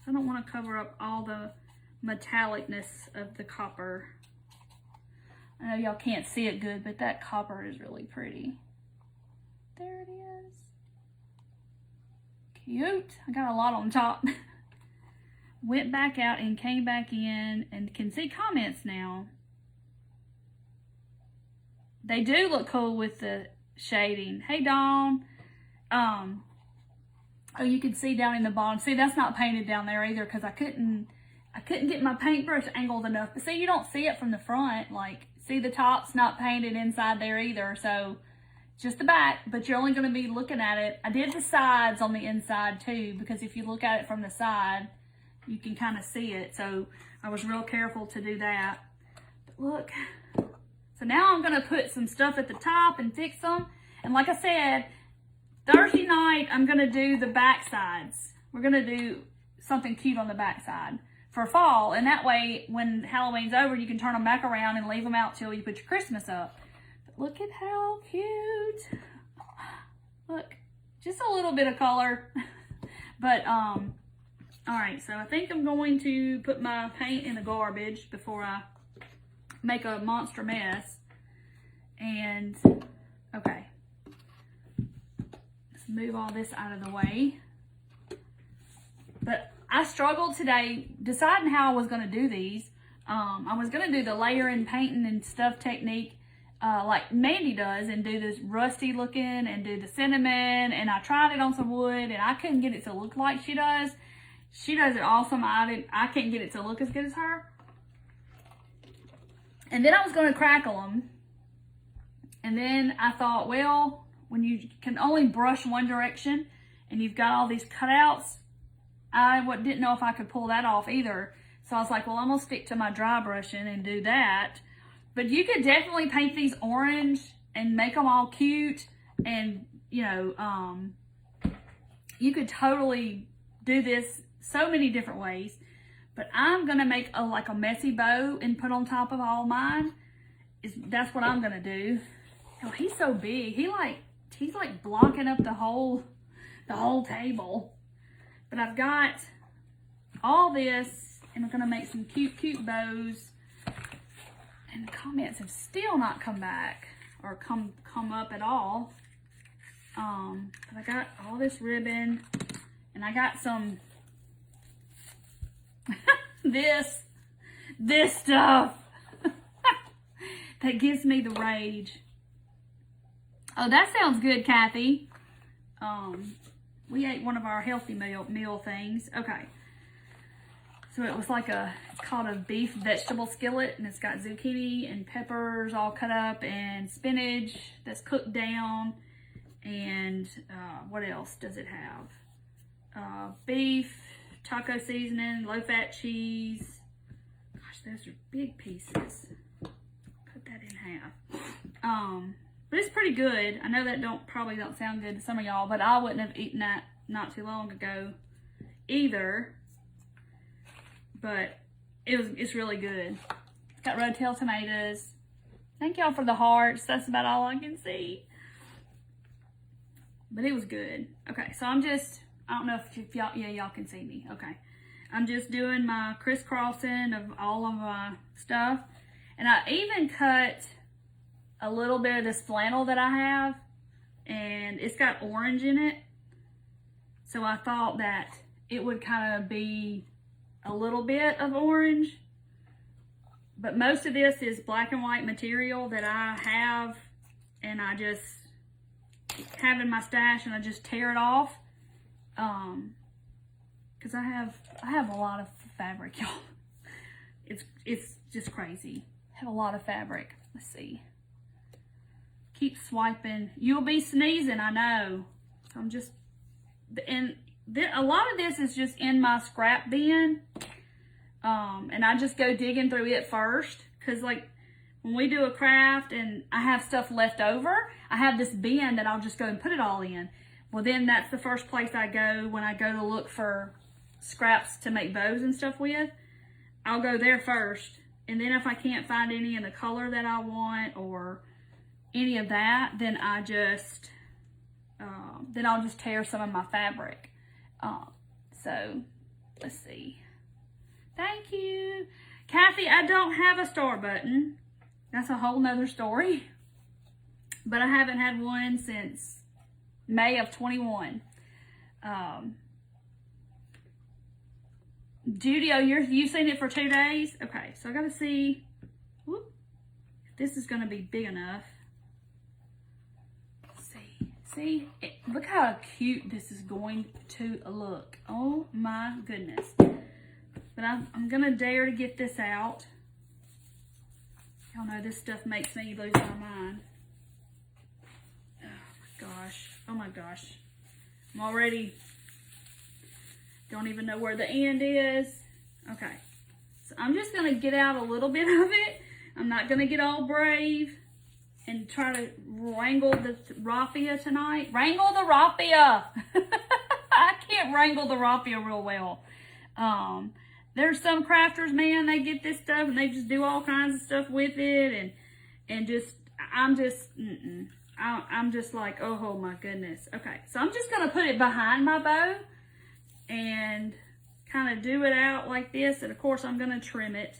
I don't want to cover up all the metallicness of the copper. I know y'all can't see it good, but that copper is really pretty. There it is. Cute. I got a lot on top. Went back out and came back in and can see comments now. They do look cool with the shading. Hey, Dawn. Oh, you can see down in the bottom. See, that's not painted down there either because I couldn't get my paintbrush angled enough. But see, you don't see it from the front. Like, see, the top's not painted inside there either. So, just the back, but you're only going to be looking at it. I did the sides on the inside too because if you look at it from the side, you can kind of see it. So, I was real careful to do that. But look. So, now I'm going to put some stuff at the top and fix them. And like I said, Thursday night, I'm going to do the back sides. We're going to do something cute on the back side for fall. And that way, when Halloween's over, you can turn them back around and leave them out till you put your Christmas up. But look at how cute. Look, just a little bit of color. But, all right. So, I think I'm going to put my paint in the garbage before I make a monster mess. And, okay. Move all this out of the way. But I struggled today deciding how I was going to do these. I was going to do the layering, painting, and stuff technique like Mandy does and do this rusty looking and do the cinnamon. And I tried it on some wood and I couldn't get it to look like she does. She does it awesome. I can't get it to look as good as her. And then I was going to crackle them. And then I thought, well, when you can only brush one direction and you've got all these cutouts, I didn't know if I could pull that off either. So I was like, well, I'm going to stick to my dry brushing and do that. But you could definitely paint these orange and make them all cute. And, you know, you could totally do this so many different ways. But I'm going to make like a messy bow and put on top of all mine. That's what I'm going to do. Oh, he's so big. He's like blocking up the whole table. But I've got all this and I'm gonna make some cute bows. And the comments have still not come back or come up at all. But I got all this ribbon and I got some this stuff that gives me the rage. Oh, that sounds good, Kathy. We ate one of our healthy meal things. Okay. So it was like it's called a beef vegetable skillet, and it's got zucchini and peppers all cut up and spinach that's cooked down. And what else does it have? Beef, taco seasoning, low-fat cheese. Gosh, those are big pieces. Cut that in half. But it's pretty good. I know that probably don't sound good to some of y'all, but I wouldn't have eaten that not too long ago either. But it's really good. It's got rotel tomatoes. Thank y'all for the hearts. That's about all I can see. But it was good. Okay, so I don't know if y'all, yeah, y'all can see me. Okay. I'm just doing my crisscrossing of all of my stuff. And I even cut a little bit of this flannel that I have, and it's got orange in it. So I thought that it would kind of be a little bit of orange, but most of this is black and white material that I have, and I just have in my stash, and I just tear it off, because I have a lot of fabric, y'all. It's just crazy. I have a lot of fabric. Let's see. Keep swiping. You'll be sneezing, I know. So I'm just, and a lot of this is just in my scrap bin. And I just go digging through it first. Because like when we do a craft and I have stuff left over, I have this bin that I'll just go and put it all in. Well, then that's the first place I go when I go to look for scraps to make bows and stuff with. I'll go there first. And then if I can't find any in the color that I want or any of that, then I'll just tear some of my fabric. So let's see. Thank you. Kathy, I don't have a star button. That's a whole nother story. But I haven't had one since May of 21. Judy, oh, you've seen it for 2 days? Okay, so I gotta see if this is gonna be big enough. Let's see, look how cute this is going to look. Oh my goodness. But I'm gonna dare to get this out. Y'all know this stuff makes me lose my mind. Oh my gosh. I'm already, don't even know where the end is. Okay, so I'm just gonna get out a little bit of it. I'm not gonna get all brave and try to wrangle the raffia tonight. Wrangle the raffia! I can't wrangle the raffia real well. There's some crafters, man, they get this stuff and they just do all kinds of stuff with it and just, I'm just like, oh my goodness. Okay, so I'm just gonna put it behind my bow and kind of do it out like this. And of course I'm gonna trim it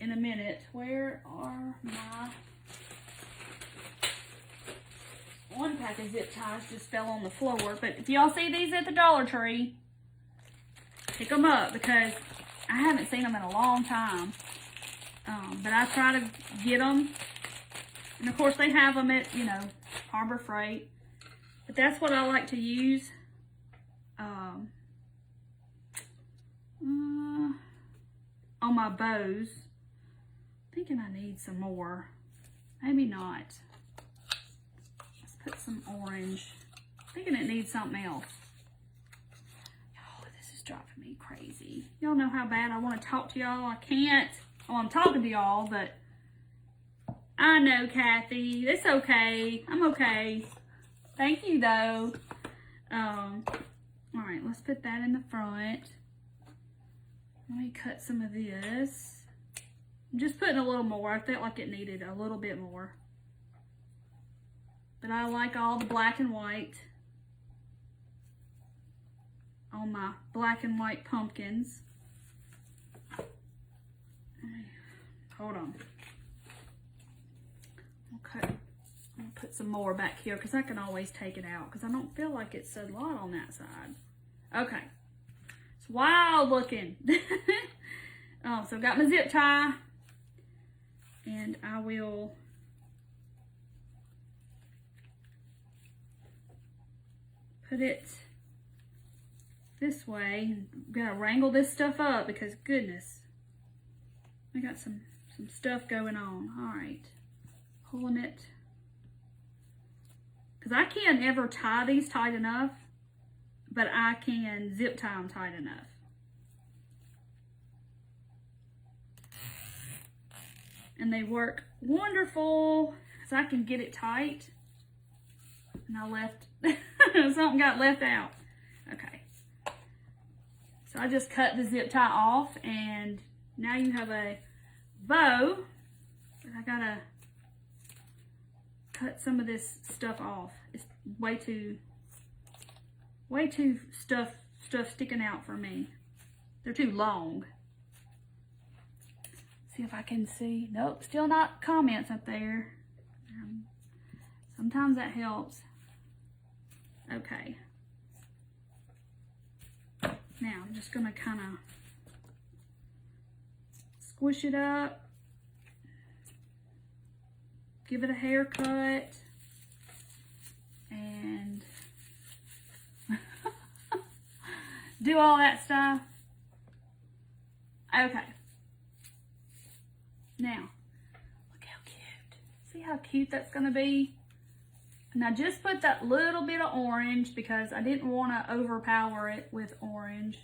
in a minute. Where are my, one pack of zip ties just fell on the floor. But if y'all see these at the Dollar Tree, pick them up because I haven't seen them in a long time. But I try to get them. And of course they have them at, you know, Harbor Freight. But that's what I like to use. On my bows. Thinking I need some more. Maybe not. Let's put some orange. Thinking it needs something else. Oh, this is driving me crazy. Y'all know how bad I want to talk to y'all. I can't. Well, I'm talking to y'all, but I know, Kathy. It's okay. I'm okay. Thank you, though. All right, let's put that in the front. Let me cut some of this. I'm just putting a little more. I felt like it needed a little bit more. But I like all the black and white on my black and white pumpkins. Hold on. Okay. I'll put some more back here because I can always take it out because I don't feel like it's a lot on that side. Okay. It's wild looking. Oh, so I've got my zip tie. And I will put it this way. I'm gonna wrangle this stuff up because goodness, I got some stuff going on. All right, pulling it because I can't ever tie these tight enough, but I can zip tie them tight enough. And they work wonderful because I can get it tight. And I left, something got left out. Okay. So I just cut the zip tie off and now you have a bow. But I gotta cut some of this stuff off. It's way too stuff sticking out for me. They're too long. See if I can see. Nope, still not comments up there. Sometimes that helps. Okay. Now I'm just gonna kind of squish it up. Give it a haircut. And do all that stuff. Okay. Now, look how cute. See how cute that's gonna be? And I just put that little bit of orange because I didn't want to overpower it with orange.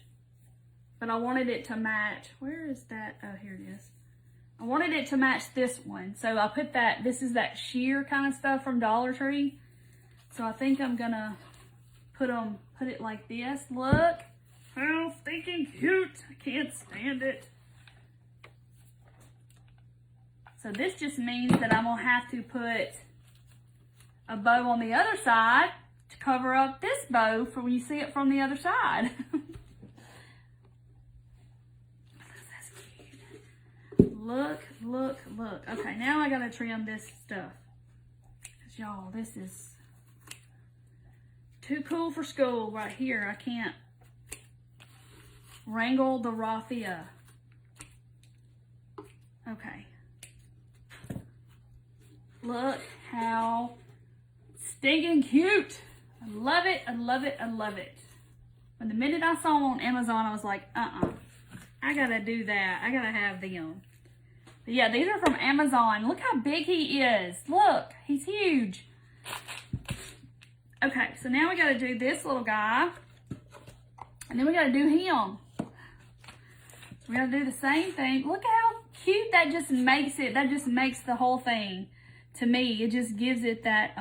But I wanted it to match. Where is that? Oh, here it is. I wanted it to match this one. So I put that, this is that sheer kind of stuff from Dollar Tree. So I think I'm gonna put it like this. Look how stinking cute. I can't stand it. So this just means that I'm gonna have to put a bow on the other side to cover up this bow for when you see it from the other side. Look, look, look. Okay, now I gotta trim this stuff. Cause y'all, this is too cool for school right here. I can't wrangle the raffia. Okay. Look how stinking cute. I love it, I love it, I love it. When the minute I saw them on Amazon, I was like, I gotta do that. I gotta have them. But yeah, these are from Amazon. Look how big he is. Look, he's huge. Okay, so now we gotta do this little guy. And then we gotta do him. We gotta do the same thing. Look how cute that just makes it. That just makes the whole thing. To me, it just gives it that,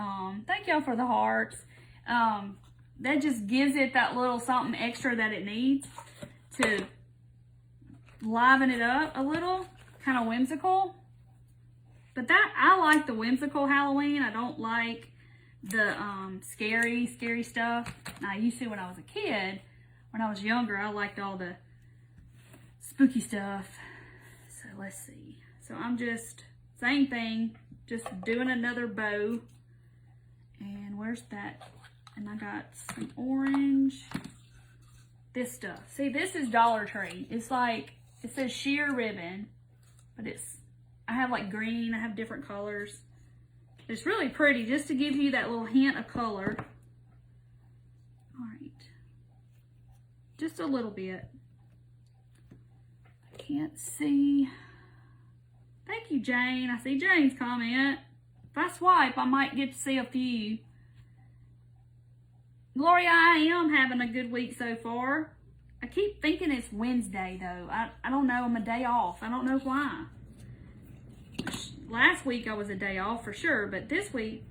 thank y'all for the hearts. That just gives it that little something extra that it needs to liven it up a little. Kind of whimsical. But I like the whimsical Halloween. I don't like the scary stuff. Now, I used to when I was a kid. When I was younger, I liked all the spooky stuff. So let's see. So I'm just, same thing, just doing another bow. And where's that? And I got some orange. This stuff. See, this is Dollar Tree. It's like, it says sheer ribbon. But I have like green, I have different colors. It's really pretty just to give you that little hint of color. All right. Just a little bit. I can't see. Thank you, Jane. I see Jane's comment. If I swipe, I might get to see a few. Gloria, I am having a good week so far. I keep thinking it's Wednesday, though. I don't know. I'm a day off. I don't know why. Last week, I was a day off for sure. But this week,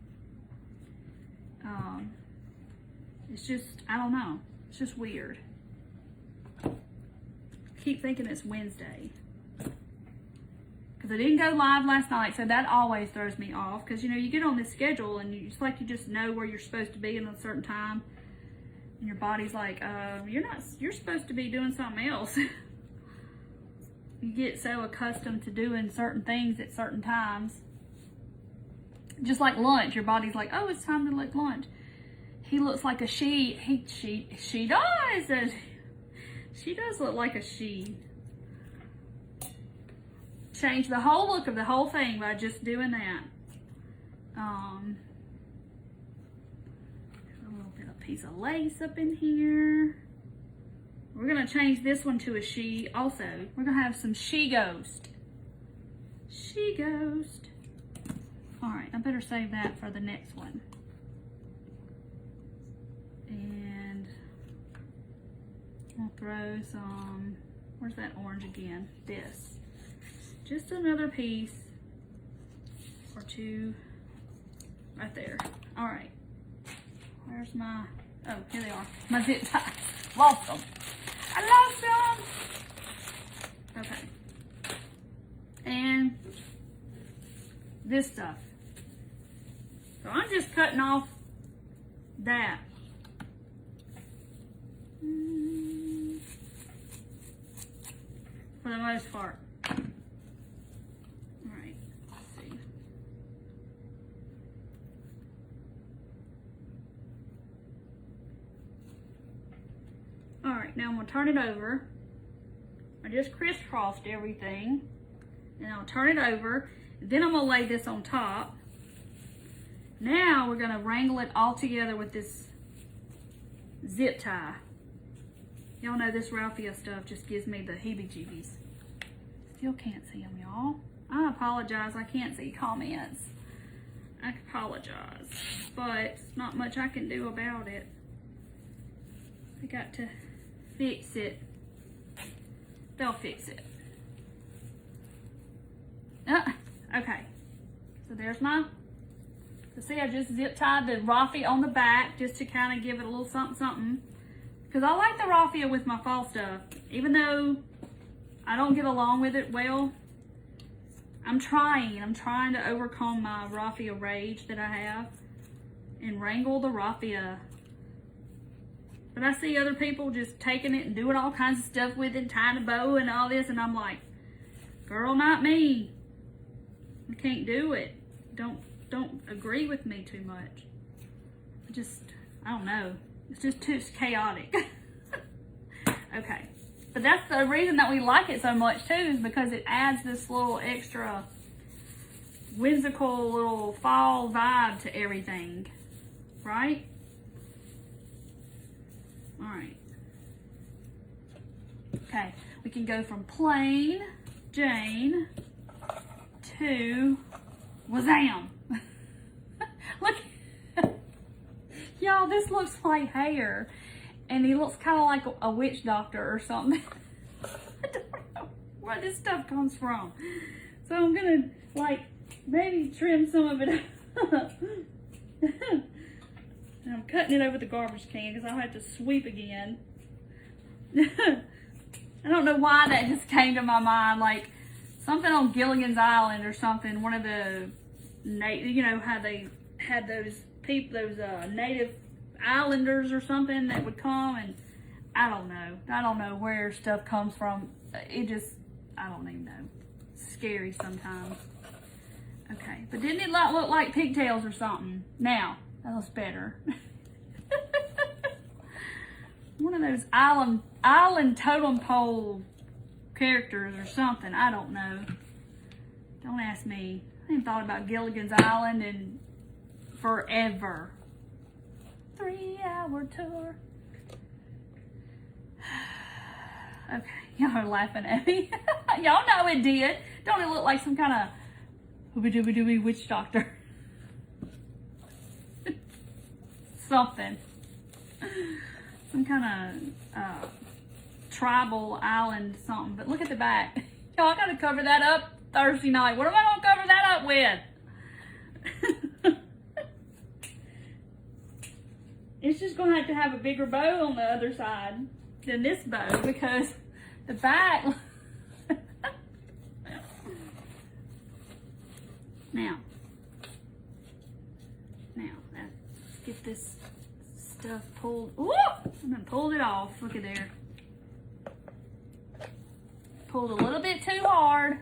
it's just, I don't know. It's just weird. I keep thinking it's Wednesday. Because I didn't go live last night, so that always throws me off. Because, you know, you get on this schedule, and it's like you just know where you're supposed to be at a certain time. And your body's like, you're supposed to be doing something else. You get so accustomed to doing certain things at certain times. Just like lunch, your body's like, oh, it's time to lick lunch. He looks like a she. She does. She does look like a she. Change the whole look of the whole thing by just doing that. Piece of lace up in here. We're gonna change this one to a she also. We're gonna have some she ghost. She ghost. All right, I better save that for the next one. And I'll throw some, where's that orange again? This. Just another piece or two right there. All right. Where's my, oh, here they are. My zip ties. Lost them. I lost them. Okay. And this stuff. So I'm just cutting off that. For the most part. Alright, let's see. Alright, now I'm going to turn it over. I just crisscrossed everything. And I'll turn it over. Then I'm going to lay this on top. Now we're going to wrangle it all together with this zip tie. Y'all know this raffia stuff just gives me the heebie-jeebies. Still can't see them, y'all. I apologize, I can't see comments. I apologize, but not much I can do about it. I got to fix it. They'll fix it. Okay, so there's my, so see, I just zip tied the raffia on the back just to kind of give it a little something something, because I like the raffia with my fall stuff, even though I don't get along with it well. I'm trying to overcome my raffia rage that I have and wrangle the raffia. But I see other people just taking it and doing all kinds of stuff with it, tying a bow and all this, and I'm like, girl, not me. I can't do it. Don't agree with me too much. I don't know. It's just too chaotic. Okay. But that's the reason that we like it so much too, is because it adds this little extra whimsical little fall vibe to everything. Right? Alright. Okay. We can go from plain Jane to Wazam. Look. Y'all, this looks like hair. And he looks kind of like a witch doctor or something. I don't know where this stuff comes from. So I'm going to, like, maybe trim some of it up. And I'm cutting it over the garbage can because I'll have to sweep again. I don't know why that just came to my mind. Like, something on Gilligan's Island or something. One of the, you know, how they had those people, those native islanders or something that would come, and I don't know where stuff comes from. It just, I don't even know. It's scary sometimes. Okay, but didn't it look like pigtails or something? Now, that looks better. One of those island totem pole characters or something. I don't know. Don't ask me. I haven't thought about Gilligan's Island in forever. 3-hour tour. Okay, y'all are laughing at me. Y'all know it did. Don't it look like some kind of hooby-dooby-dooby witch doctor? Something. Some kind of tribal island something. But look at the back. Y'all, I gotta cover that up Thursday night. What am I gonna cover that up with? It's just going to have a bigger bow on the other side than this bow, because the back... Now, let's get this stuff pulled. Ooh! I done pulled it off. Look at there. Pulled a little bit too hard.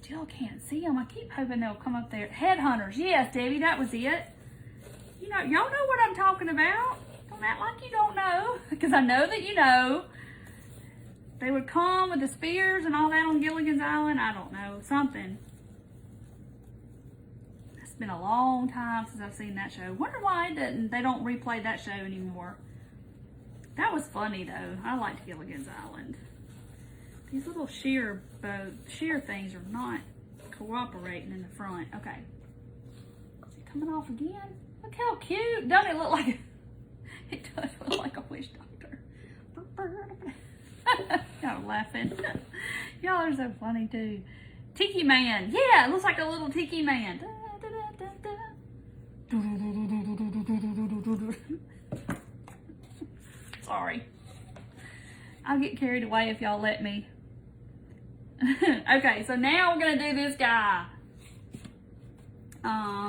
Still can't see them. I keep hoping they'll come up there. Headhunters. Yes, Debbie, that was it. You know, y'all know what I'm talking about. Don't act like you don't know, because I know that you know. They would come with the spears and all that on Gilligan's Island. I don't know, something. It's been a long time since I've seen that show. Wonder why they don't replay that show anymore. That was funny though. I liked Gilligan's Island. These little shear things are not cooperating in the front. Okay. Is it coming off again? Look how cute. Doesn't it look like it does look like a witch doctor. Y'all are laughing. Y'all are so funny too. Tiki man. Yeah, it looks like a little tiki man. Sorry. I'll get carried away if y'all let me. Okay, so now we're gonna do this guy.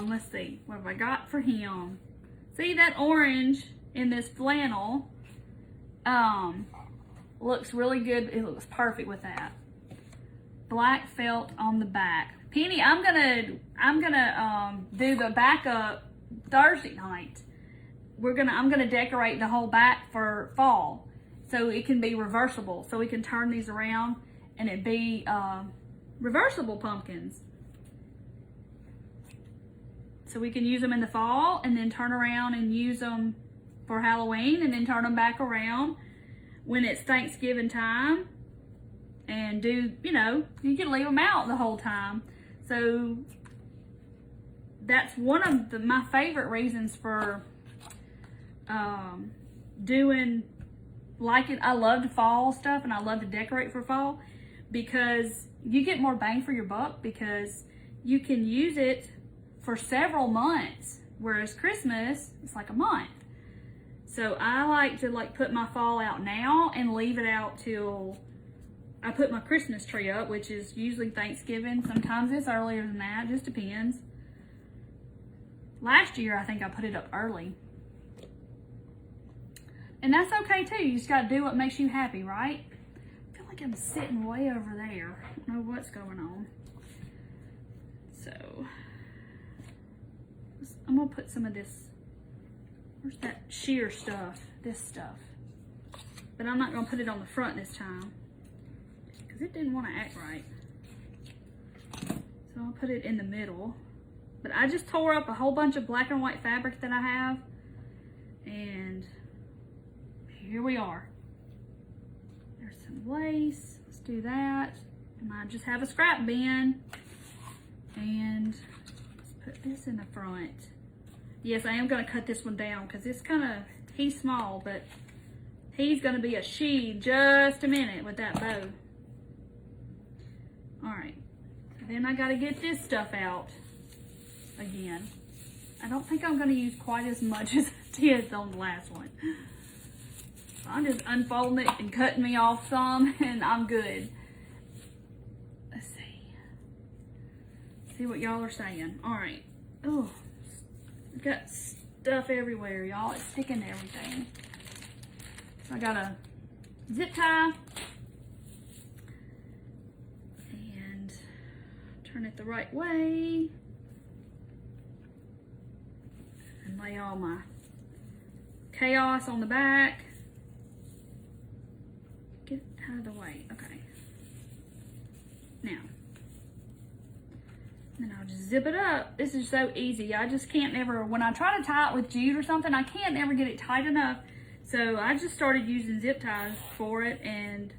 Let's see, what have I got for him? See that orange in this flannel? Looks really good. It looks perfect with that. Black felt on the back. Penny, I'm gonna do the backup Thursday night. I'm gonna decorate the whole back for fall, so it can be reversible. So we can turn these around and it be reversible pumpkins. So we can use them in the fall and then turn around and use them for Halloween and then turn them back around when it's Thanksgiving time. And do, you know, you can leave them out the whole time. So that's one of my favorite reasons for doing, like it. I love fall stuff and I love to decorate for fall because you get more bang for your buck because you can use it for several months, whereas Christmas, it's like a month. So I like to put my fall out now and leave it out till I put my Christmas tree up, which is usually Thanksgiving. Sometimes it's earlier than that, just depends. Last year, I think I put it up early. And that's okay too. You just gotta do what makes you happy, right? I feel like I'm sitting way over there. I don't know what's going on. So, I'm gonna put some of this, where's that sheer stuff? This stuff. But I'm not gonna put it on the front this time because it didn't want to act right. So I'll put it in the middle. But I just tore up a whole bunch of black and white fabric that I have. And here we are. There's some lace. Let's do that. And I just have a scrap bin. And let's put this in the front. Yes, I am going to cut this one down because it's kind of, he's small, but he's going to be a she just a minute with that bow. All right. So then I got to get this stuff out again. I don't think I'm going to use quite as much as I did on the last one. So I'm just unfolding it and cutting me off some, and I'm good. Let's see. See what y'all are saying. All right. Oh, I've got stuff everywhere, y'all. It's sticking to everything. So I got a zip tie. And turn it the right way. And lay all my chaos on the back. Get it out of the way. Okay. Now. Then I'll just zip it up. This is so easy. I just can't never, when I try to tie it with jute or something, I can't never get it tight enough. So I just started using zip ties for it, and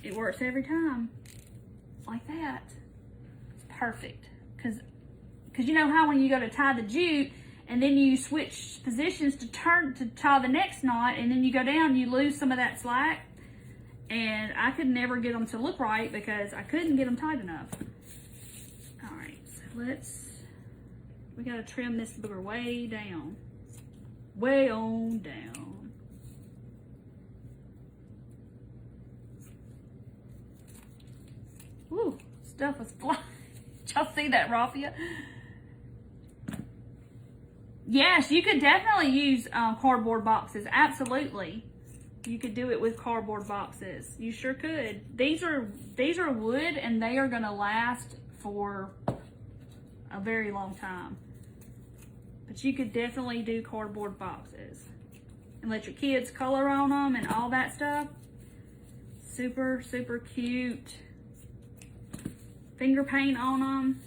it works every time. Like that. It's perfect. Because you know how when you go to tie the jute, and then you switch positions to tie the next knot, and then you go down, you lose some of that slack. And I could never get them to look right because I couldn't get them tight enough. We gotta trim this booger way down. Way on down. Woo, stuff was flying. Did y'all see that, Raffia? Yes, you could definitely use cardboard boxes. Absolutely. You could do it with cardboard boxes. You sure could. These are wood, and they are gonna last for a very long time. But you could definitely do cardboard boxes and let your kids color on them and all that stuff. Super, super cute. Finger paint on them.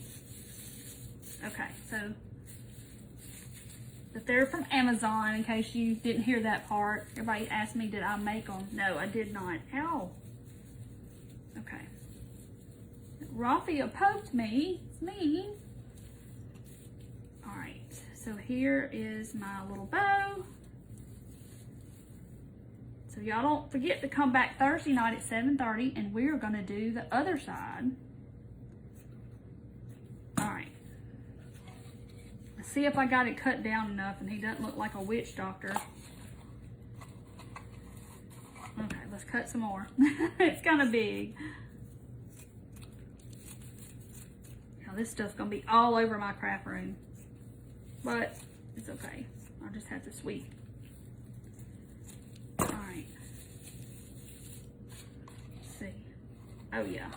Okay, so but they're from Amazon, in case you didn't hear that part. Everybody asked me, did I make them? No, I did not. Ow. Okay. Raffia poked me. It's mean. Alright, so here is my little bow. So y'all don't forget to come back Thursday night at 7:30, and we're going to do the other side. Alright. Let's see if I got it cut down enough and he doesn't look like a witch doctor. Okay, let's cut some more. It's kind of big. Now this stuff's going to be all over my craft room. But it's okay. I'll just have to sweep. Alright. Let's see. Oh yeah.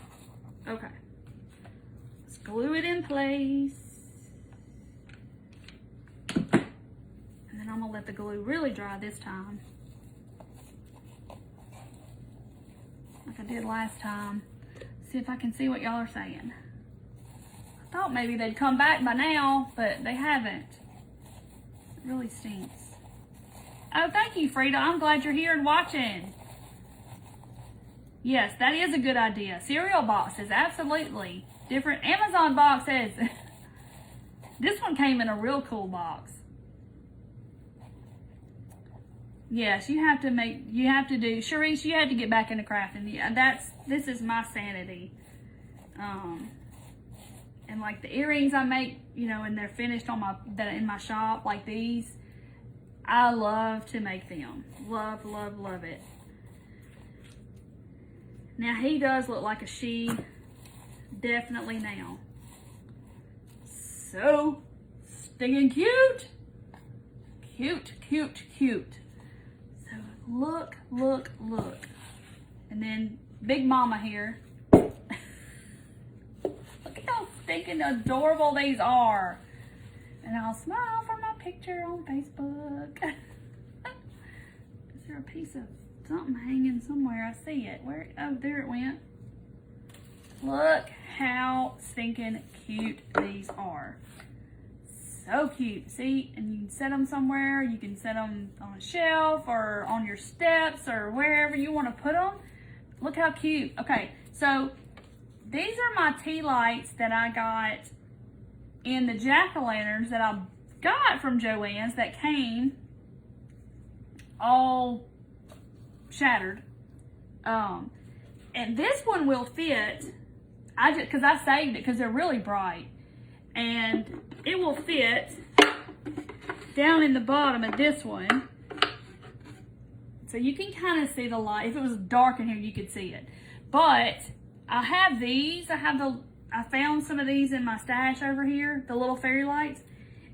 Okay. Let's glue it in place. And then I'm going to let the glue really dry this time. Like I did last time. See if I can see what y'all are saying. I thought maybe they'd come back by now, but they haven't. It really stinks. Oh, thank you, Frida. I'm glad you're here and watching. Yes, that is a good idea. Cereal boxes, absolutely. Different Amazon boxes. This one came in a real cool box. Yes, you have to do, Sharice, you have to get back into crafting. Yeah, this is my sanity. And like the earrings I make, you know, and they're finished in my shop, like these, I love to make them. Love, love, love it. Now he does look like a she, definitely now. So stinking cute. Cute, cute, cute. So look, look, look. And then Big Mama here. Look at how stinking adorable these are. And I'll smile for my picture on Facebook. Is there a piece of something hanging somewhere? I see it. Where? Oh, there it went. Look how stinking cute these are. So cute. See, and you can set them somewhere. You can set them on a shelf or on your steps or wherever you want to put them. Look how cute. Okay, so these are my tea lights that I got in the jack-o'-lanterns that I got from Joann's that came all shattered. And this one will fit. Because I saved it because they're really bright. And it will fit down in the bottom of this one. So you can kind of see the light. If it was dark in here, you could see it. But I have these. I found some of these in my stash over here, the little fairy lights.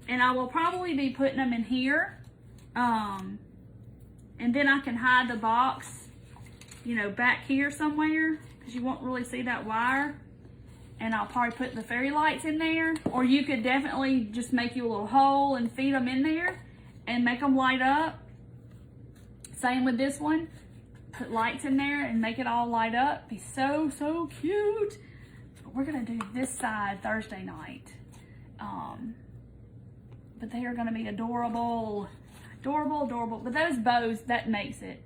And I will probably be putting them in here. And then I can hide the box, you know, back here somewhere. Because you won't really see that wire. And I'll probably put the fairy lights in there. Or you could definitely just make you a little hole and feed them in there. And make them light up. Same with this one. Put lights in there and make it all light up. Be so, so cute. But we're going to do this side Thursday night. But they are going to be adorable. Adorable, adorable. But those bows, that makes it.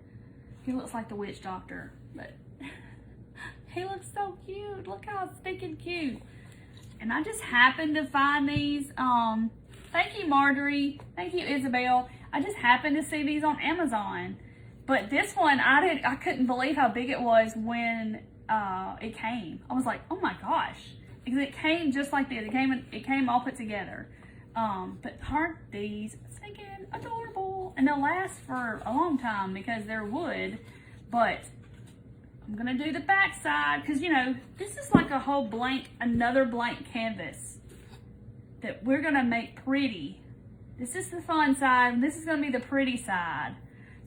He looks like the witch doctor. But he looks so cute. Look how stinking cute. And I just happened to find these. Thank you, Marjorie. Thank you, Isabel. I just happened to see these on Amazon. But this one, I couldn't believe how big it was when it came. I was like, oh my gosh. Because it came just like this. It came all put together. But aren't these stinking adorable? And they'll last for a long time because they're wood. But I'm going to do the back side because, you know, this is like a whole another blank canvas that we're going to make pretty. This is the fun side, and this is going to be the pretty side.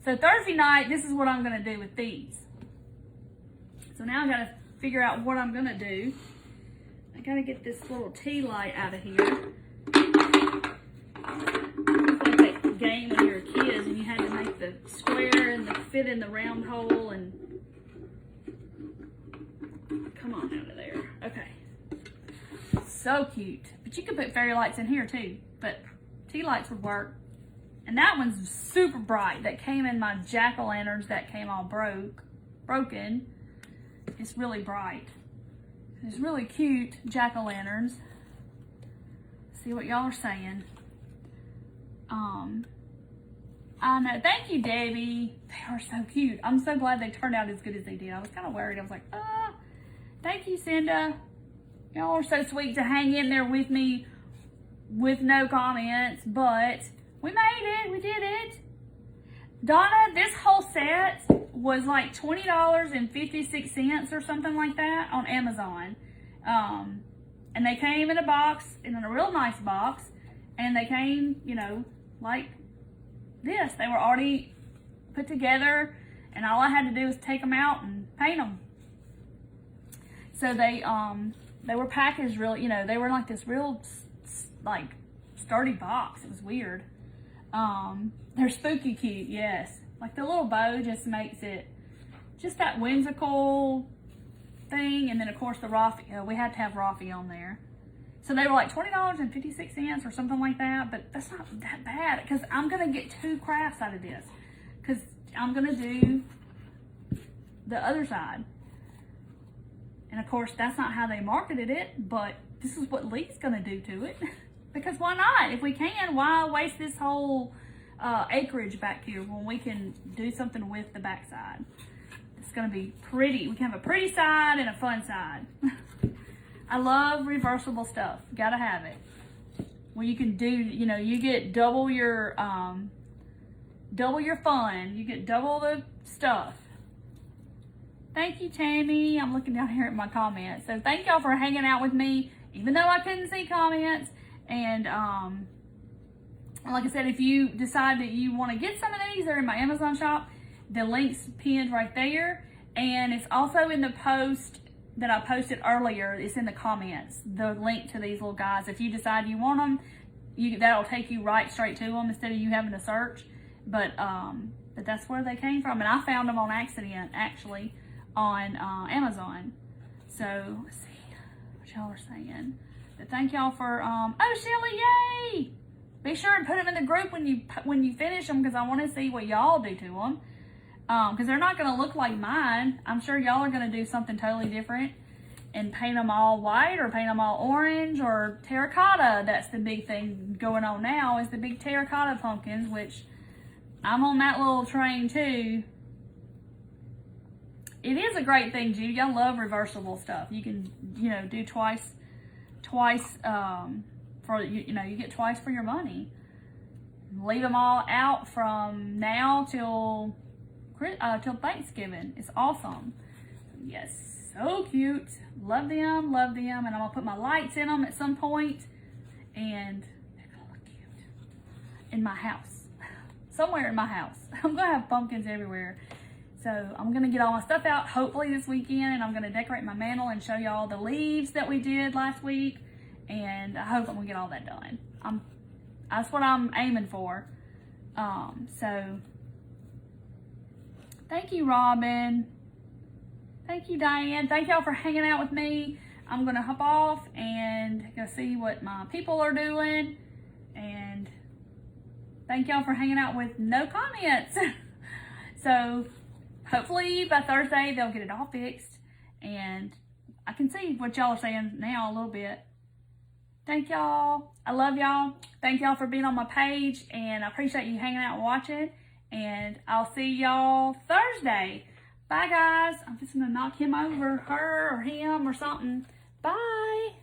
So Thursday night, this is what I'm going to do with these. So now I got to figure out what I'm going to do. I got to get this little tea light out of here. It's like that game when you were kids and you had to make the square and fit in the round hole and come on out of there. Okay. So cute. But you could put fairy lights in here too. But tea lights would work. And that one's super bright. That came in my jack-o'-lanterns that came all broken. It's really bright. It's really cute jack-o'-lanterns. See what y'all are saying. I know. Thank you, Debbie. They are so cute. I'm so glad they turned out as good as they did. I was kind of worried. I was like, thank you, Cinda. Y'all are so sweet to hang in there with me with no comments, but we made it. We did it. Donna, this whole set was like $20.56 or something like that on Amazon. And they came in a box, in a real nice box, and they came, you know, like this. They were already put together, and all I had to do was take them out and paint them. So they were packaged really, you know, they were like this real, like, sturdy box. It was weird. They're spooky cute, yes. Like the little bow just makes it just that whimsical thing. And then of course the raffia, we had to have raffia on there. So they were like $20.56 or something like that, but that's not that bad because I'm gonna get 2 crafts out of this because I'm gonna do the other side. And of course that's not how they marketed it, but this is what Lee's gonna do to it. Because why not? If we can, why waste this whole acreage back here when we can do something with the backside? It's going to be pretty. We can have a pretty side and a fun side. I love reversible stuff. Gotta have it. Well, you can do, you know, you get double your fun. You get double the stuff. Thank you, Tammy. I'm looking down here at my comments. So thank y'all for hanging out with me, even though I couldn't see comments. And like I said, if you decide that you want to get some of these, they're in my Amazon shop. The link's pinned right there. And it's also in the post that I posted earlier. It's in the comments, the link to these little guys. If you decide you want them, that'll take you right straight to them instead of you having to search. But that's where they came from. And I found them on accident, actually, on Amazon. So, let's see what y'all are saying. But thank y'all for, oh, Shelly, yay! Be sure and put them in the group when you finish them, because I want to see what y'all do to them. Because they're not going to look like mine. I'm sure y'all are going to do something totally different and paint them all white or paint them all orange or terracotta. That's the big thing going on now, is the big terracotta pumpkins, which I'm on that little train too. It is a great thing, Judy. I love reversible stuff. You can, you know, do twice, for, you know, you get twice for your money. Leave them all out from now till Thanksgiving. It's awesome. Yes, so cute. Love them, love them. And I'm gonna put my lights in them at some point, and they're gonna look cute in my house, somewhere in my house. I'm gonna have pumpkins everywhere. So I'm gonna get all my stuff out hopefully this weekend, and I'm gonna decorate my mantle and show y'all the leaves that we did last week. And I hope I'm gonna get all that done. That's what I'm aiming for. So thank you, Robin. Thank you, Diane. Thank y'all for hanging out with me. I'm gonna hop off and go see what my people are doing. And thank y'all for hanging out with no comments. So hopefully by Thursday they'll get it all fixed, and I can see what y'all are saying now a little bit. Thank y'all. I love y'all. Thank y'all for being on my page, and I appreciate you hanging out and watching. And I'll see y'all Thursday. Bye, guys. I'm just going to knock him over, her or him or something. Bye.